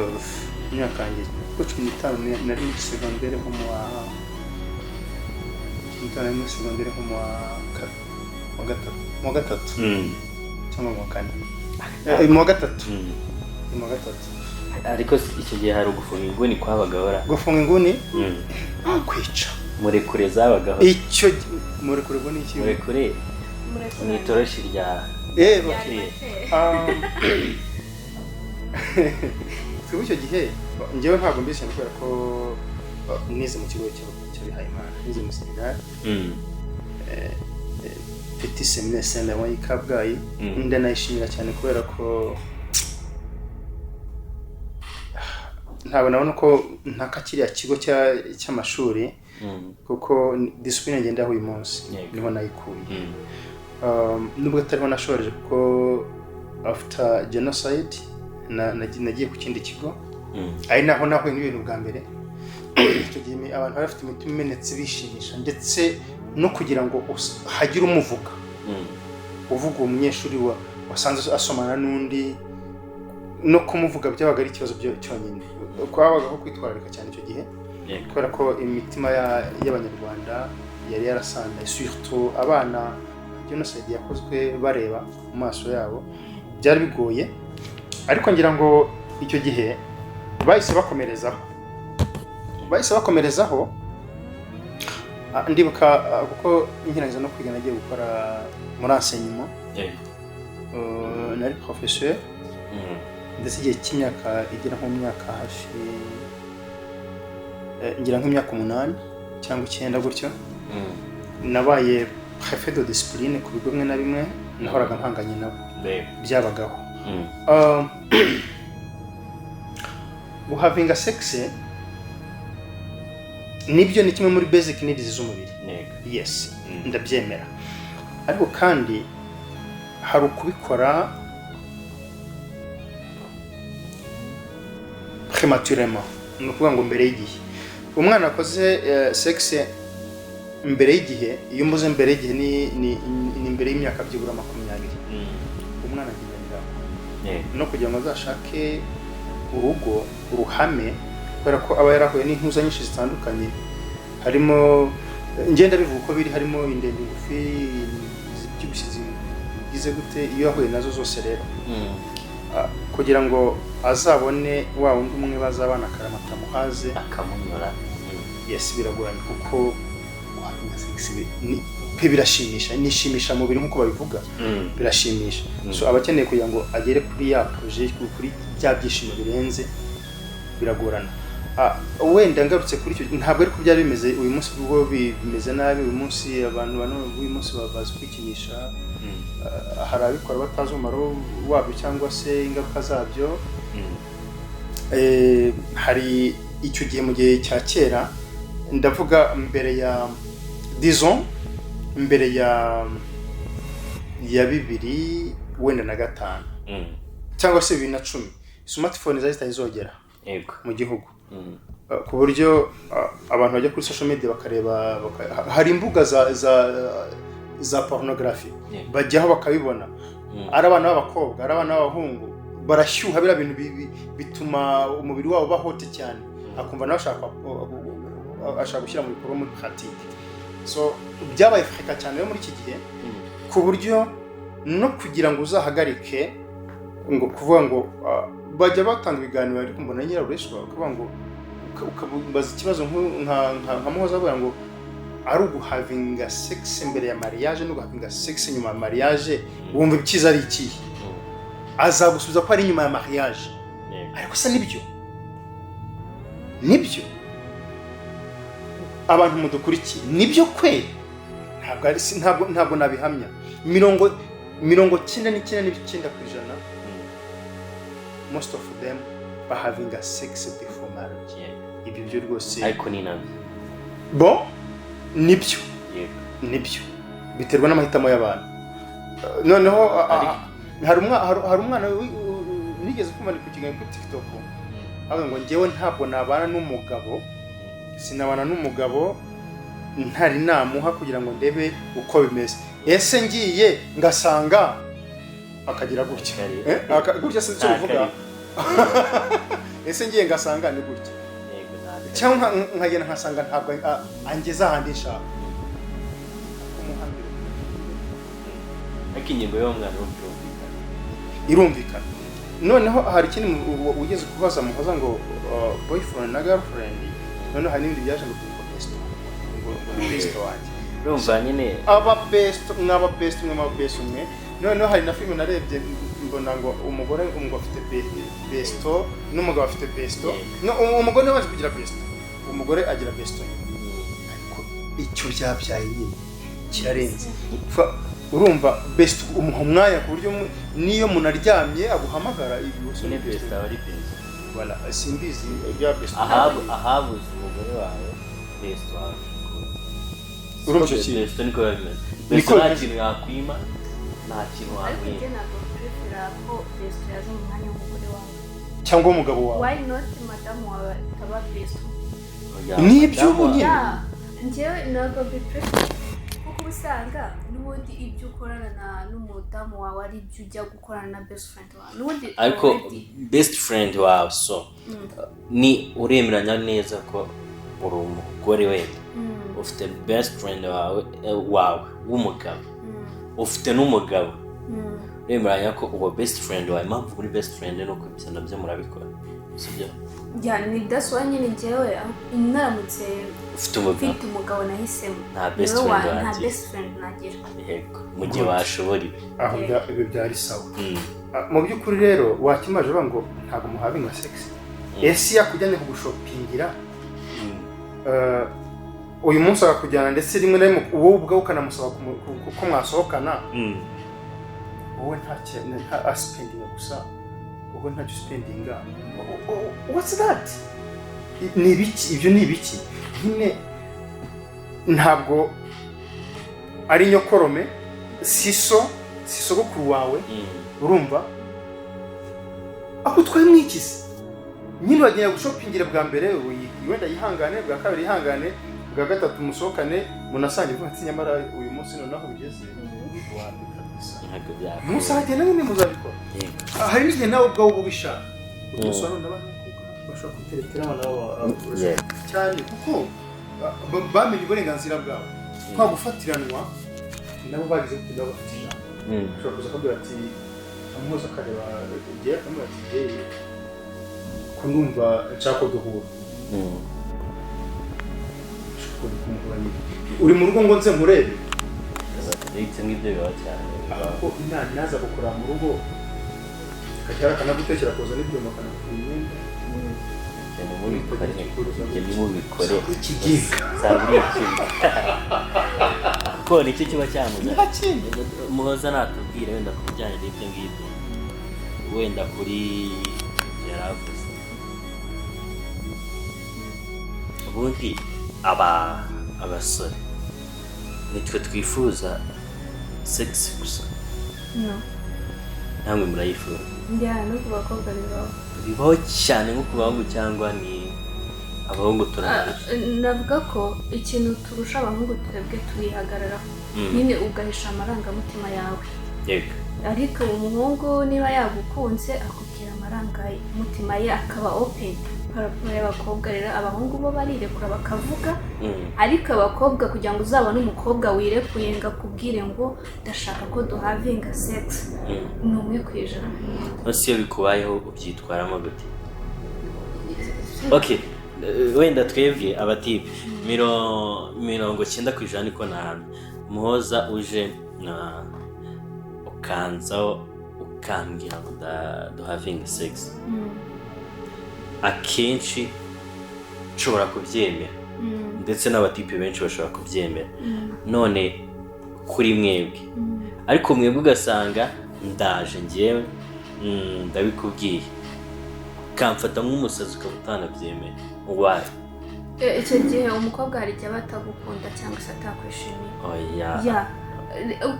imyaka yanjye 15 nari muri segondere nko mu gatatu cyangwa mu kane, mu gatatu. Ariko icyo gihe hari ugufunga inguni kwabagahora. Gufunga inguni kwica murekure zabagaho. Icyo murekure ngo ni iki? Murekure ni itoroshi rya icyo gihe njyewe ntabwo mbishye kubera ko nize mu kigo cy'abihayimana, nize mu seminari petit seminaire Saint-Laurent i Kabgayi. Ndanayishimira cyane kubera ko ntabwo nabona ko ntaka kiriya kigo cy'amashuri, kuko discipline ngenda uyu munsi niho nayikuye. Nubwo atariho nashoreje kuko after genocide nagiye ku kindi kigo, ari naho nahuye n'ibintu bwa mbere. Icyo gihe abantu bafite imitima imenetse bishimisha, ndetse no kugira ngo hagire umuvuga uvuga umunyeshuri wasanze asomana n'undi, no kumuvuga byabaga ari ikibazo cyonyine. Kwabagaho kwitwararika cyane icyo gihe, kubera ko imitima y'abanyarwanda yari yarasandaye, surtout abana genocide yakozwe bareba mu maso yabo, byari bigoye. Ariko ngira ngo icyo gihe bahise bakomerezaho. Ndibuka kuko inkirangiza no kwiga nagiye gukora muri enseignement, nari professeur, ndetse igihe cy'imyaka igera nko myaka hafi ngira nk'imyaka 8 cyangwa 9 gutyo. Nabaye préfet de discipline ku bigo bimwe na bimwe, nahoraga mpanganye nabo, byabagaho. Having a sex nibyo ni kimwe muri basic needs z'umubiri, yes, ndabyemera. Ariko kandi hari ukubikora prématurément, ni ukuvuga ngo mbere y'igihe. Umwana akoze sex mbere y'igihe, iyo mbuze mbere y'igihe ni mbere y'imyaka byibura 20, umwana agendera no kugira ngo azashake urugo uruhame, kubera ko aba yarahuye n'intuza nyinshi zitandukanye. Harimo ngenda bivuga uko biri, harimo indende ngufi zibyibushye zigize gute, iyo yahuye nazo zose rero kugira ngo azabone wa wundi umwe bazabana akaramata muhaze akamunyura, yes, biragoranye kuko having sex pe birashimisha nishimisha mu bintu nkuko babivuga birashimisha so abakeneye kugira ngo agere kuri ya project kuri bya byishimo birenze biragorana wenda ngarutse kuri icyo ntabwo ari ko byari bimeze uyu munsi ubwo bimeze nabi uyu munsi abantu uyu munsi babaza kwikinisha hari abikora batazi umumaro wabyo cyangwa se ingaruka zabyo hari icyo gihe mu gihe cya kera ndavuga mbere ya disons mbere ya 2000 wenda na 5 cyangwa se 2010 smartphone zahita zogera mu gihugu ku buryo abantu bajya kuri social media bakareba hari imbuga za pornography bajyaho bakabibona ari abana b'abakobwa ari abana b'abahungu barashyuha bira bintu bituma umubiri wabo bahote cyane akumva nawe ashaka gushyira mu bikorwa muri pratique so byabaye freka cyane muri iki gihe ku buryo no kugira ngo uzahagarike ngo kuvuga ngo bajya batanga ibiganiro ariko mbona nyirarureshwa kuvuga ngo ukabaza ikibazo nka Muhoza avuga ngo ari uguhavinga sex mbere ya mariage no guhavinga sex nyuma ya mariage wumva ikiza ari iki azagusubiza ko ari nyuma ya mariage ariko se nibyo abantu mudukurikiye nibyo kweli ntabwo nabihamya 99.9% most of them are having a sex before marriage ibyo byo rwose ariko ni nabi nibyo biterwa n'amahitamo y'abantu noneho hari umwana nigeze kumana ku kiganiro kuri TikTok avuga ngo ngewe ntabwo nabana n'umugabo sinabana n'umugabo ntari namuha kugira ngo ndebe uko bimeze ese ngiye ngasanga akagira gutya gutya se cyo bivuga ese ngiye ngasanga ni gutya cyangwa nkagenda nkasanga ntabwo angeza ahandi nshaka umuhambiro akingingo yo mwana irumvikana noneho hari ikindi ugeze kubaza Muhoza ngo boyfriend na girlfriend noneho hari n'ibindi byaje ngo best wanjye urumva nyine aba best umwe noneho hari na film narebye mbona ngo umugore afite besto n'umugabo afite besto umugore waje kugira besto umugore agira besto ariko icyo byabyaye nyine kirarenze urumva besto umwanya ku buryo niyo munaryamye aguhamagara ibibazo ni besto ari besto wala simbizi bya besto ahabuze umugore wawe besto wawe urumva cyo besto niko bimeze besto nta kintu yakwima nta kintu wakwima ko besto yaje mu mwanya w'umugore wawe cyangwa umugabo wawe why not madam wawe taba besto nibyo nyine njyewe ntabwo biprefer kuko usanga n'ubundi ibyo ukorana n'umudamu wawe ari ibyo ujya gukorana na best friend wawe n'ubundi ariko best friend wawe so ni uremeranya neza ko uri umugore we ufite best friend wawe w'umugabo ufite n'umugabo remeranya ko uwo best friend wawe mpamvu muri best friend nuko ibyo nabyo murabikora sibyo ni daswa nyine njyewe naramutse ufite umugabo nahisemo nta best friend nta best friend nagira yego mu gihe washobora aho ibi byari sawa mu by'ukuri rero wakimaje ngo ntabwo muhabinga sex ese yakujyanye kugushopingira uyu munsi akakujyana ndetse rimwe na rimwe wowe ubwawe ukanamusaba ko mwasohokana wowe nta spending gusa wowe nta spendinga what's that ni ibiki ibyo ni ibiki nyine ntabwo ari nyokorome siso sogokuru wawe urumva aho twaye mwikize nyine bagiye gushopingira bwa mbere wenda yihangane bwa kabiri yihangane bwa gatatu musohokane munasange vuba ati nyamara uyu munsi noneho bigeze musagenda nyine muzabikora hari n'igihe nawe ubwawe ubishaka umusoro n'abandi bashobora kuteretera abana cyane kuko bamenye uburenganzira bwabo kwa gufatiranwa nabo bagize kugira bafatira ushobora kuza kubwira ati Muhoza akareba igihe akamubwira ati yewe ko numva nshaka duhura kumuguranya uri mu rugo ngo nze murebe ndetse n'ibyo biba cyane ahubwo naza gukora mu rugo kacyara kanagutekera koza n'ibyuma kanakura imyenda ni mubikore saburi ikintu ko nicyo kiba cyamuzanye Muhoza natubwire wenda ku bijyanye n'ibyo ngibyo wenda kuri yaravuze ubundi abasore nitwe twifuza sex gusa namwe murayifuza no ku bakobwa bibaho cyane nko ku bahungu cyangwa ni abahungu turabisha navuga ko ikintu turusha abahungu twebwe turihagararaho nyine ugahisha amarangamutima yawe yego ariko umuhungu niba yagukunze akubwira amarangamutima ye akaba open paraporo y'abakobwa rero abahungu bo barirekura bakavuga ariko abakobwa kugira ngo uzabone umukobwa wirekuye ngo akubwire ngo ndashaka ko duhavinga sex ni 1%. Ese iyo bikubayeho ubyitwaramo gute? Okay, wenda twebwe abatipe 90% niko nahamye Muhoza uje na ukanzaho ukambwira ngo duhavinga sex akenshi nshobora kubyemera ndetse n'abatipe benshi bashobora kubyemera none kuri mwebwe ariko mwebwe ugasanga ndaje ngewe ndabikubwiye kamfata nk'umusazi ukaba utanabyemera ubaye icyo gihe umukobwa hari igihe batagukunda cyangwa se atakwishimiye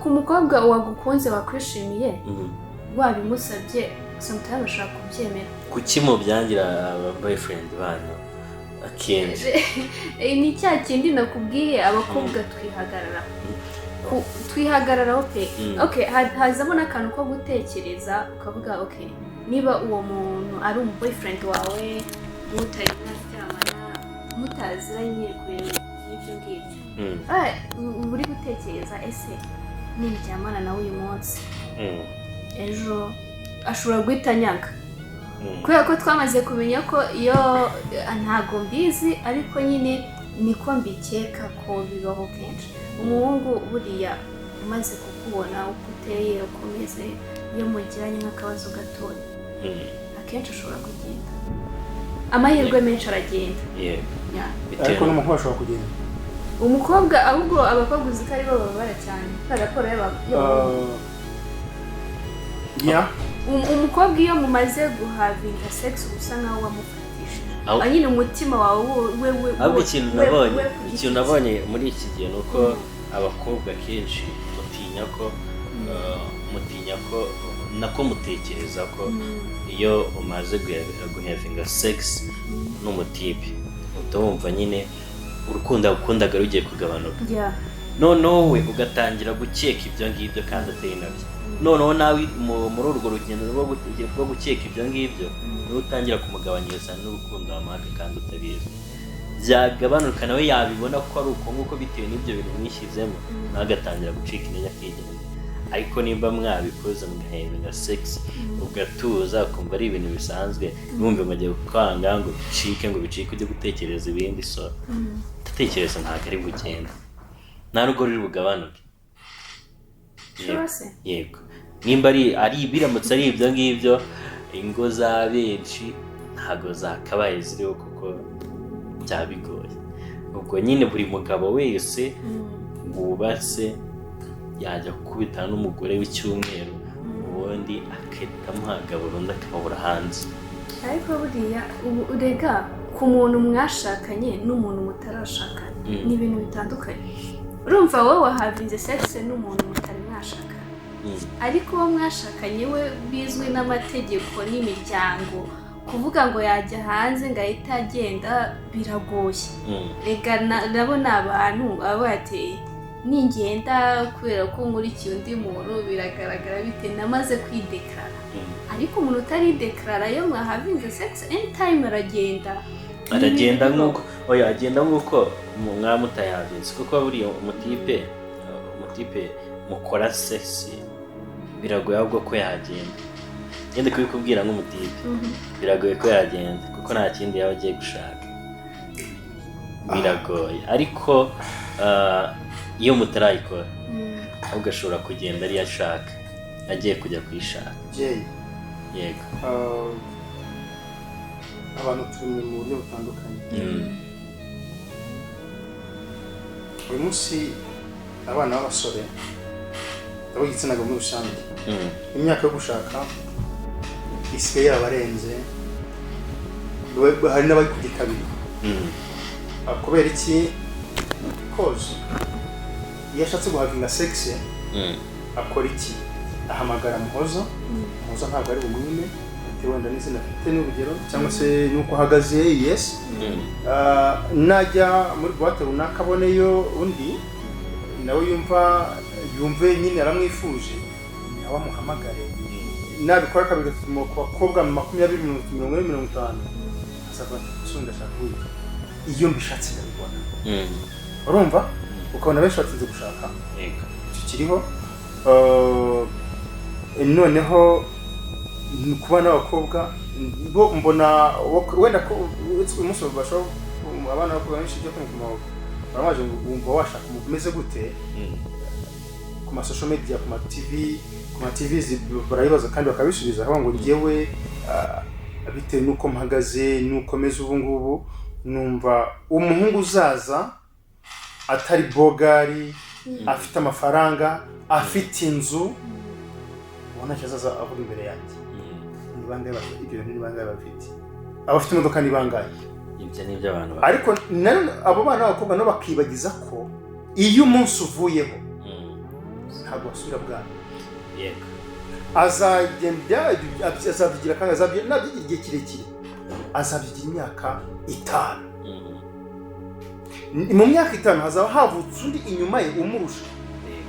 ku mukobwa wagukunze wakwishimiye wabimusabye sometimes bashaka kubyemera kuki mubyangira aba boyfriend banyu akenshi ni cya kindi nakubwiye abakobwa twihagararaho pe okay hazamo n'akantu ko gutekereza ukavuga okay niba uwo muntu ari umu boyfriend wawe mutaziranye kure n'ibyo ngibyo uri gutekereza ese niryamana nawe uyu munsi ejo ashobora guhita nyaga kubera ko twamaze kumenya ko iyo ntago mbizi ariko nyine niko mbikeka ko bibaho kenshi umuhungu buriya umaze kukubona uko uteye uko umeze iyo mugiranye nk'akabazo gatoya akenshi ashobora kugenda amahirwe menshi aragenda ariko n'umukobwa ashobora kugenda umukobwa ahubwo abakobwa uzi ko ari bo bababara cyane raporo umukobwa iyo mumaze guhavinga sex usa nkaho wamufatishije nyine umutima wawe ahubwo ikintu nabonye muri iki gihe ni uko abakobwa kenshi mutinya ko nako mutekereza ko iyo umaze guhavinga sex n'umutipe utumva nyine urukundo agukundaga rugiye kugabanuka noneho we ugatangira gukeka ibyo ngibyo kandi atari nabyo noneho nawe muri urwo rugendo rwo gukeka ibyo ngibyo niwe utangira kumugabanyiriza n'urukundo wamuhaga kandi utabizi byagabanuka nawe yabibona ko ari uko nguko bitewe n'ibyo bintu mwishyizemo nawe agatangira gucika intege akigenda ariko nimba mwabikoze mugahavinga sex ugatuza ukumva ari ibintu bisanzwe numve mugiye kwanga ngo bicike ujye gutekereza ibindi so gutekereza ntabwo ari bugenda nta rugo ruri bugabanuke yego nimba ari biramutse ari ibyo ngibyo ingo za benshi ntabwo zakabaye ziriho kuko byabigoye ubwo nyine buri mugabo wese wubatse yajya gukubitana n'umugore w'icyumweru ubundi akahita amuhaga burundu akababura hanze ariko buriya urega ku muntu mwashakanye n'umuntu mutarashakana ni ibintu bitandukanye urumva wowe wahavinze sex n'umuntu mutari mwashakana ariko uwo mwashakanye we bizwi n'amategeko n'imiryango kuvuga ngo yajya hanze ngo ahite agenda biragoye rega nabo ni abantu baba bateye ningenda kubera ko nkurikiye undi muntu biragaragara bite namaze kwidekarara ariko umuntu utaridekarara yo mwahavinze sex anytime aragenda nk'uko mwamutayavinze kuko buriya umutipe mukora sex biragoye ahubwo ko yagenda ngende kubikubwira nk'umutipe biragoye ko yagenda kuko nta kindi yaba agiye gushaka biragoye ariko iyo mutarayikora ahubwo ashobora kugenda ariyo ashaka agiye kujya kuyishaka yego abantu turi mu buryo butandukanye uyu munsi abana b'abasore ab'igitsina gabo muri rusange imyaka yo gushaka isigaye yarabarenze hari n'abari kabiri kubera iki koze iyo ashatse guhavinga sexe akora iki ahamagara Muhoza ntabwo ari bumwime wenda n'izina afite n'urugero cyangwa se nuko ahagaze yes najya muri boîte runaka aboneyo undi nawe yumve nyine aramwifuje nawe amuhamagare nabikora kabiri gatuma ku bakobwa 20-50 asaba sunda shaka iyo mbishatse ndabibona urumva ukabona benshi batinze gushaka icyo kiriho noneho kuba n'abakobwa bo mbona wenda ko umunsi bashobora abana bakobwa benshi byo kumva baramaje bumva washaka umeze gute ku ma social media ku ma TV barayibaza kandi bakabisubiza aho ngo ngewe bitewe nuko mpagaze nuko meze ubu ngubu numva umuhungu uzaza atari bogari afite amafaranga afite inzu ubona cyazaza avuga imbere yanjye ni bangaye bafite ibyo ni bangaye bafite abafite imodoka ni bangaye ibyo ni by'abantu ariko abo bana b'abakobwa no bakibagiza ko iyo umunsi uvuyeho ntabwo basubira bwana yego azagenda azabigira kandi azabigira igihe kirekire azabigira imyaka 5 mu myaka 5 hazaba havutse undi inyuma ye umurusha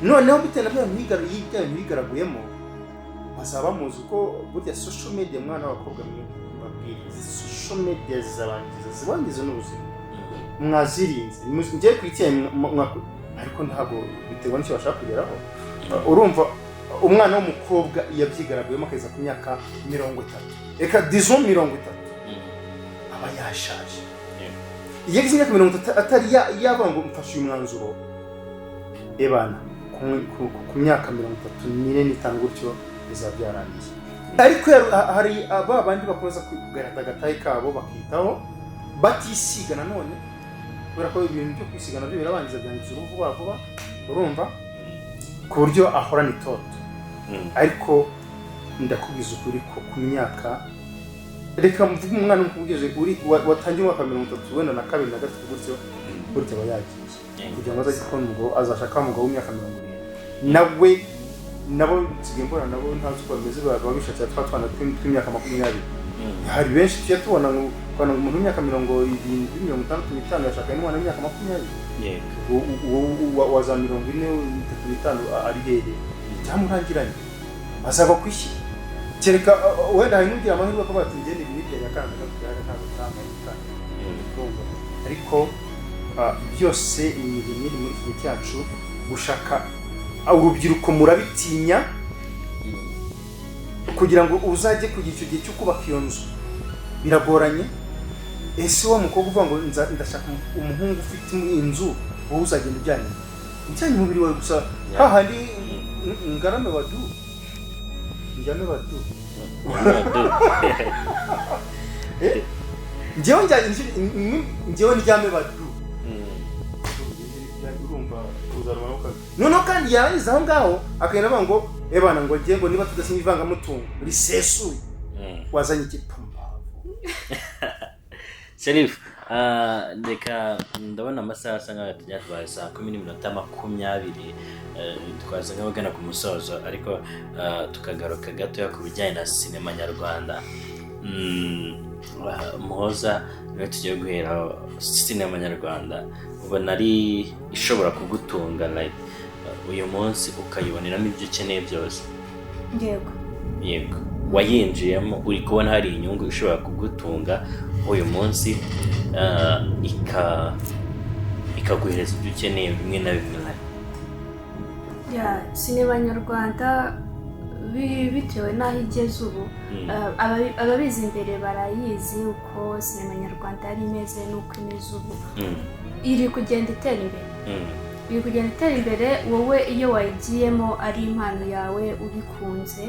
noneho bitewe na bya bigaraguyemo bazaba muzi ko burya social media mwana w'abakobwa babwiriza social media zibangiza n'ubuzima mwazirinze ngiye kwitiyemo ariko ntabwo bitewe n'icyo bashaka kugeraho urumva umwana w'umukobwa yabyigaraguyemo akageza ku myaka 30 reka disons 30 aba yashaje iyo ageze imyaka 30 atari yavuga ngo mfashe uyu mwanzuro ebana ku myaka 34-5 gutyo bizabyarangiye ariko hari abandi bakomeza kugaragaza agatayi kabo bakitaho batisiga nanone kubera ko ibintu byo kwisigana byo birabangiza byangiza uruhu vuba urumva ku buryo ahorana itoto ariko ndakubwiza ukuri ko ku myaka reka mvuge umwana umukugeze uri watangiye umwaka 30 wenda na 2 na 3 gutyo aba yagiye kugira ngo azajye kubona umugabo azashaka umugabo w'imyaka 40 nawe nabo nsigaye mbona nabo ntazi uko bameze baba bishatse twatwana tw'imyaka 20 hari benshi tujya tubona ngo umuntu w'imyaka 70-65 yashaka n'umwana w'imyaka 20 waza 40-35 ari hehe cyamurangiranye azaba kwishyira kereka wenda hari n'ugira amahirwe ko batugenda ibintu yakanda ariko byose imirimo muri iki cyacu gushaka urubyiruko murabitinya kugira ngo uzajye kugira icyo gihe cyo kubaka iyo nzu biragoranye ese wa mukobwa uvuga ngo ndashaka umuhungu ufite inzu wowe uzagenda ujyanye umubiri wawe gusa hahandi ngarame wadu njyame wadu njyewe njyame wadu urumva uzaruma noneho kandi yarangiza aho ngaho akagenda avuga ngo ebana ngo ngiye ngo niba tudasinya ivangamutungo risesuye wazanye igipampa Shareef reka ndabona amasaha asa nkaho tujya twaye saa 10:20 twaza nk'abagana ku musozo ariko tukagaruka gatoya ku bijyanye na sinema nyarwanda Muhoza niwe tugiye guhera sinema nyarwanda ubona ari ishobora kugutunga like uyu munsi ukayiboneramo ibyo ukeneye byose yego wayinjiyemo uri kubona hari inyungu ishobora kugutunga uyu munsi ikaguhereza ibyo ukeneye bimwe na bimwe sinema nyarwanda bitewe n'aho igeze ubu ababizi imbere barayizi uko sinema nyarwanda yari imeze n'uko imeze ubu iri kugenda itera imbere iri kugenda itera imbere wowe iyo wayigiyemo ari impano yawe ubikunze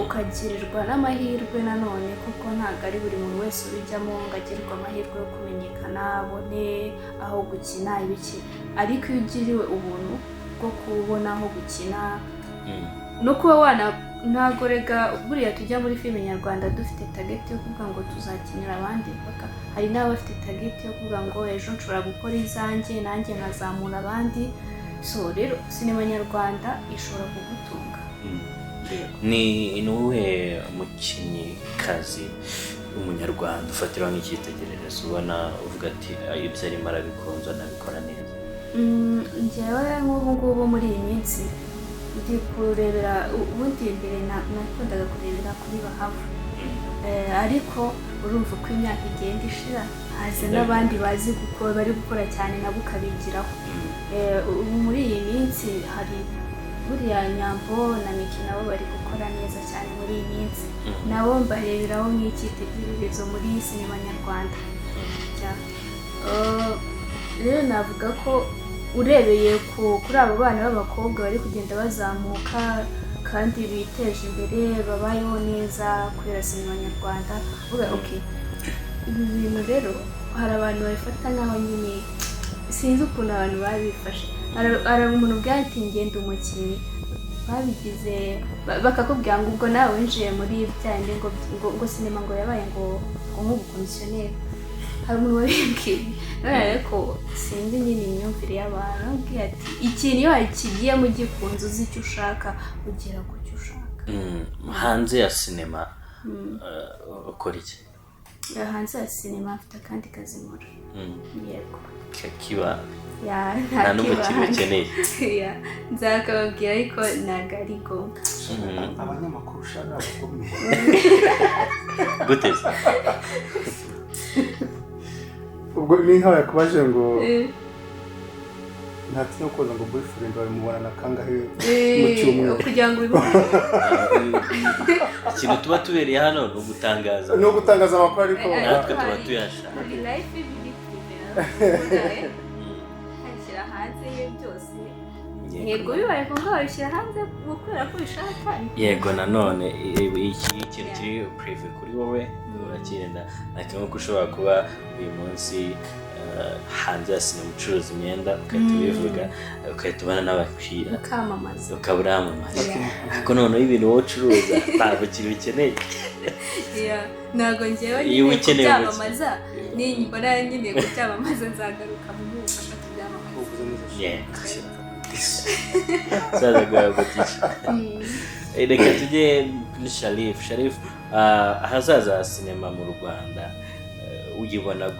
ukagirirwa n'amahirwe nanone kuko ntabwo ari buri muntu wese ubijyamo ngo agirirwe amahirwe yo kumenyekana abone aho gukina ibiki ariko iyo ugiriwe ubuntu bwo kubona aho gukina no kuba ntabwo rega buriya tujya muri filime nyarwanda dufite target yo kuvuga ngo tuzakinira abandi mpaka hari n'abafite target yo kuvuga ngo ejo nshobora gukora izanjye nanjye nkazamura abandi so rero sinema nyarwanda ishobora kugutunga. ni uwuhe mukinnyikazi w'umunyarwanda ufatiraho nk'icyitegererezo ubona uvuga ati ibyo arimo arabikunze anabikora neza? njyewe nk'ubu ngubu muri iyi minsi ndi kurebera ubundi mbere nakundaga kurebera kuri bahavu ariko urumva uko imyaka igenda ishira haza n'abandi bazi gukora bari gukora cyane nabo ukabigiraho. ubu muri iyi minsi hari buriya nyabwo na miki nabo bari gukora neza cyane muri iyi minsi nabo mbareberaho nk'icyitegererezo muri sinema nyarwanda. rero navuga ko urebeye kuri abo bana b'abakobwa bari kugenda bazamuka kandi biteje imbere babayeho neza kubera sinema nyarwanda uvuga ibi bintu rero hari abantu babifata nk'aho nyine sinzi ukuntu abantu babifashe. hari umuntu ubwawe ati ngenda umukinnyi babigize bakakubwira ngo ubwo nawe winjiye muri byandi ngo sinema ngo yabaye ngo nk'ubukomisiyoneri. hari umuntu wabimbwiye none ariko sinzi nyine imyumvire y'abantu abwira ati ikintu iyo wakigiyemo ugikunze uzi icyo ushaka ugera ku cyo ushaka. hanze ya sinema ukora iki? hanze ya sinema afite akandi kazi nkora. yego kiba nta n'umukino ukeneye nzakababwira ariko ntabwo ari ngombwa. abanyamakuru ushaka bakomeye gute? ubwo ni nkaho yakubaje ngo ntatinya koza ngo boyfriend wawe mubonana kangahe mu cyumweru kugira ngo ubibone. ikintu tuba tubereye hano ni ugutangaza amakuru ariko natwe tuba tuyashaka. life biri kwibera hashyira hanze ye byose. yego bibaye ngombwa babishyira hanze kubera ko bishaka. yego nanone ikintu kiri prive kuri wowe urakirinda ariko nkuko ushobora kuba uyu munsi hanze ya sinema ucuruza imyenda ugahita ubivuga ugahita ubona n'abakiriya ukamamaza ukaba uramamaza ariko noneho ibintu wowe ucuruza ntabwo kiri bikeneye. ntabwo njyewe nyine kubyamamaza nimbona nyine kubyamamaza nzagaruka mu mufasha tubyamamaza. reka tujye kuri Shareef. ahazaza sinema mu Rwanda uyibona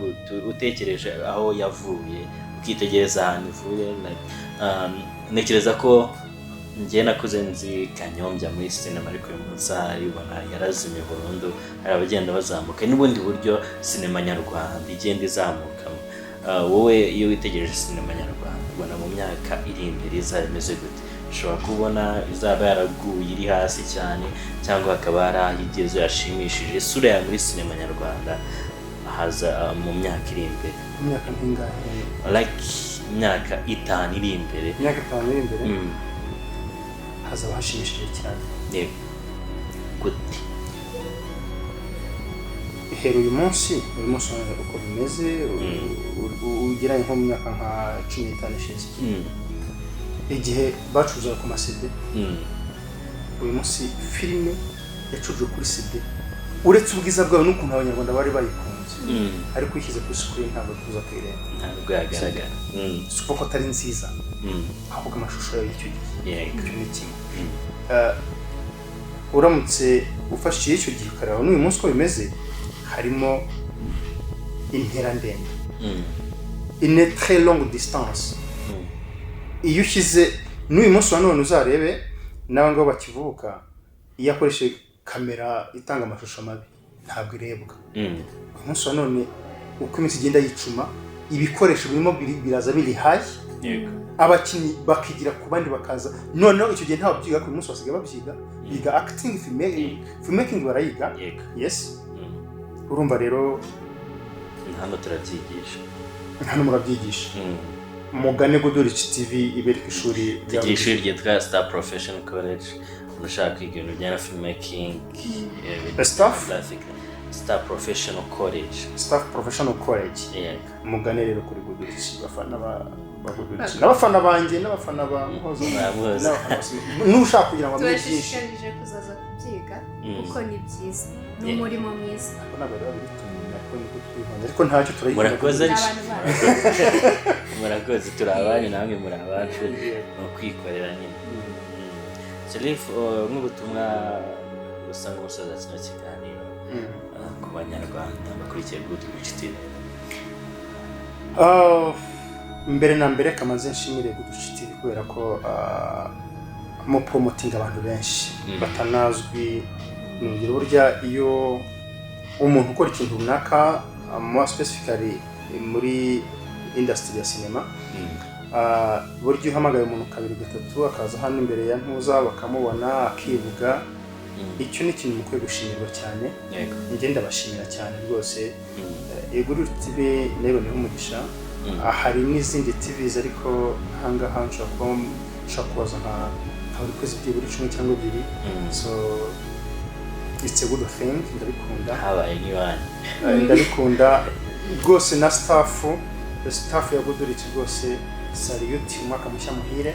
utekereje aho yavuye ukitegereza ahantu ivuye. ntekereza ko njye nakuze nzi Kanyombya muri sinema ariko uyu munsi aribona yarazimye burundu. hari abagenda bazamuka n'ubundi buryo sinema nyarwanda igenda izamukamo. wowe iyo witegereje sinema nyarwanda ubona mu myaka iri imbere izaba imeze gute? ushobora kubona izaba yaraguye iri hasi cyane cyangwa hakaba hari aho igeze yashimishije? isura yawe muri sinema nyarwanda haza mu myaka iri imbere imyaka nk'ingahe? like imyaka 5 iri imbere. imyaka 5 iri imbere hazaba hashimishije cyane. yego gute? hera uyu munsi uko bimeze ugeranye nko mu myaka nka 15 ishize igihe bacuruzaga ku masede uyu munsi filime yacurujwe kuri sede uretse ubwiza bwayo n'ukuntu abanyarwanda bari bayikunze ariko ishyize kuri screen ntabwo tuza kuyireba ntabwo yagaragara si uko atari nziza ahubwo amashusho yayo y'icyo gihe icyo ni kimwe. uramutse ufashe icyo gihe ukareba n'uyu munsi uko bimeze harimo intera ndende une très longue distance. iyo ushyize n'uyu munsi wa none uzarebe n'abangabo bakivuka iyo akoresheje kamera itanga amashusho mabi ntabwo irebwa. uyu munsi wa none uko iminsi igenda yicuma ibikoresho birimo biraza biri hayi abakinnyi bakigira ku bandi bakaza noneho icyo gihe ntabwo byiga ku munsi basigaye babyiga biga acting filmmaking barayiga. yes urumva rero hano turabyigisha hano murabyigisha mugane GOODRICH TV ibereka ishuri ry'ishuri ryitwa Star Professional College unashaka kwiga ibintu bya filmmaking Star Professional College mugane rero kuri GOODRICH bafana n'abafana banjye n'abafana ba Muhoza n'ushaka kugira ngo amenye byinshi turashishikarije kuzaza kubyiga kuko ni byiza n'umurimo mwiza ariko ntacyo turayikora murakoze turi abanyu namwe muri abacu no kwikorera nyine Shareef nk'ubutumwa busa nk'ubusoza kino kiganiro ku banyarwanda bakurikiye GOODRICH TV mbere na mbere kamaze nshimire GOODRICH TV kubera ko mu promoting abantu benshi batanazwi n'ingiro burya iyo umuntu ukora ikintu runaka more specifically muri industry ya cinema buryo uhamagaye umuntu kabiri gatatu akaza hano imbere ya ntuza bakamubona akivuga icyo ni ikintu mukwiye gushimirwa cyane ngenda bashimira cyane rwose GOODRICH TV nayo ni umugisha hari n'izindi TVs ariko hangaha nshaka kubaza nka buri kwezi buri 10 cyangwa 2 so it's a good thing ndabikunda habaye niwani ndabikunda rwose na staff ya GOODRICH rwose salute umwaka mushya muhire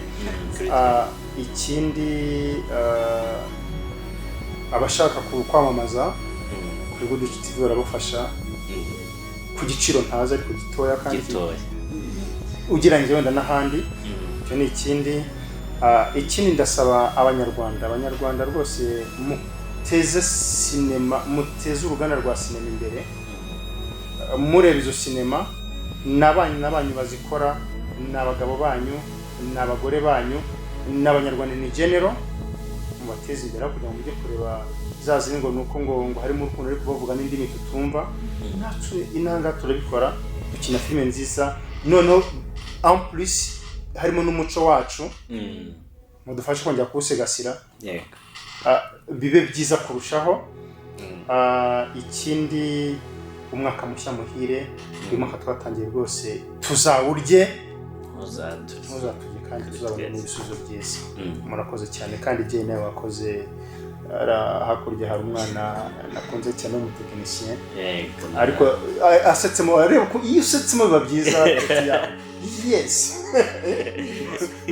ikindi abashaka kwamamaza kuri GOODRICH TV barabafasha ku giciro ntazi ariko gitoya kandi ugereranyije wenda n'ahandi icyo ni ikindi ndasaba abanyarwanda rwose muteze sinema muteze uruganda rwa sinema imbere mureba izo sinema n'abanyu bazikora n'abagabo banyu n'abagore banyu n'abanyarwanda ni general mubateze imbere kugira ngo mujye kureba zazi ngo nuko ngo harimo urukundo ariko bavuga n'indimi tutumva natwe inanga turabikora dukina filime nziza noneho en plus harimo n'umuco wacu mudufashe kongera kuwusigasira bibe byiza kurushaho ikindi umwaka mushya muhire uyu mwaka twatangiye rwose tuzawurye muzaturye kandi tuzabona n'ibisubizo byiza murakoze cyane kandi igihe nawe wakoze hakurya hari umwana nakunze cyane w'umutekinisiye ariko asetsemo areba ko iyo usetsemo biba byiza yes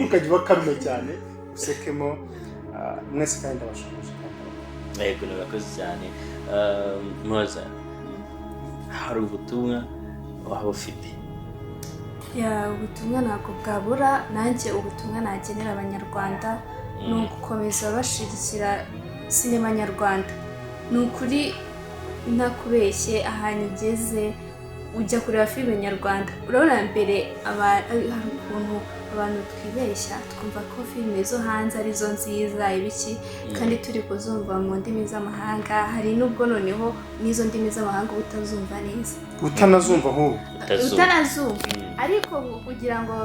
ukajya bakarume cyane usekemo mwese kandi ndabashimije yego nabakoze cyane Muhoza hari ubutumwa waba ufite ubutumwa ntabwo bwabura nanjye ubutumwa nagenera abanyarwanda ni ugukomeza bashigikira sinema nyarwanda ni ukuri ntakubeshye ahantu igeze ujya kureba filime nyarwanda urabona mbere hari ukuntu abantu twibeshya twumva ko filime zo hanze arizo nziza ibiki kandi turi kuzumva mu ndimi z'amahanga hari n'ubwo noneho n'izo ndimi z'amahanga utazumva neza utanazumva ahubwo utanazumva ariko kugira ngo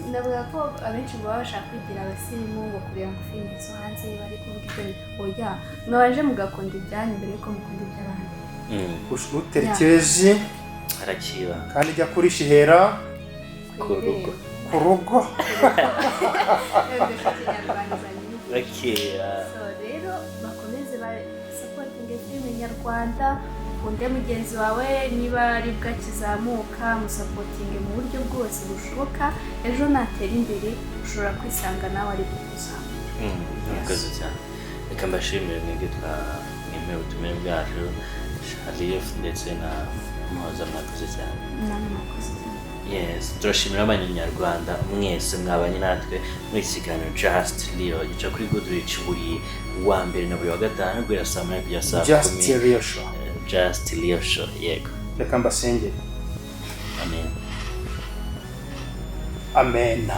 ndavuga ko abenshi baba bashaka kwigira abasirimu ngo kugira ngo filime zo hanze bari kuvuga ibyo oya mwabaje mugakunda ibyanyu mbere yuko mukunda iby'abandi utekereje arakiba kandi jya kuri shihera ku rugo rero bakomeze basapotinge filime nyarwanda ukunde mugenzi wawe niba ari bwo akizamuka musapotinge mu buryo bwose bushoboka ejo natera imbere ushobora kwisanga nawe ari kuzamuka murakoze cyane reka mbashimire mwebwe twemeye ubutumire bwacu Shareef ndetse na Muhoza mwakoze cyane yes turashimira abanyarwanda mwese mwabanye natwe muri kiganiro Just Leo gica kuri GOODRICH buri wa mbere na buri wa gatanu guhera saa 8 kugera saa 10 Just Leo show yego reka mbasengere amen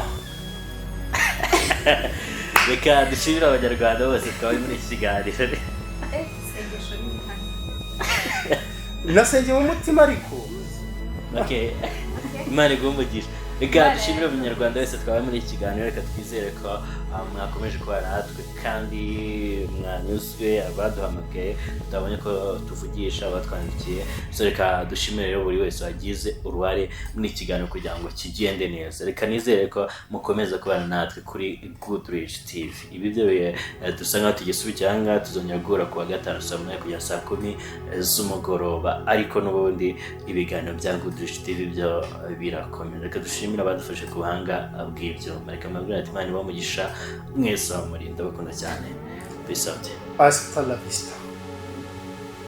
reka dushimire abanyarwanda bose twari muri iki kiganiro nasengeye mu mutima ariko Imana igumugisha reka dushimire umunyarwanda wese twaba muri iki kiganiro, reka twizere ko mwakomeje kuba natwe kandi mwanyuzwe, abaduhamagaye tutabonye ko tuvugisha, abatwandikiye, so reka dushimire rero buri wese wagize uruhare muri iki kiganiro kugira ngo kigende neza. Reka nizere ko mukomeza kubana natwe kuri GOODRICH TV. Ibi byo dusa nkaho tugisubikiranga, tuzongera guhura ku wa gatanu saa 8 kugera saa 10 z'umugoroba, ariko n'ubundi ibiganiro bya GOODRICH TV byo birakomeza. Reka dushimire abadufashe ku buhanga bw'ibyuma, reka mbabwira ati Imana ibamugisha mwese muri, ndabakunda cyane. Peace out. Hasta la vista.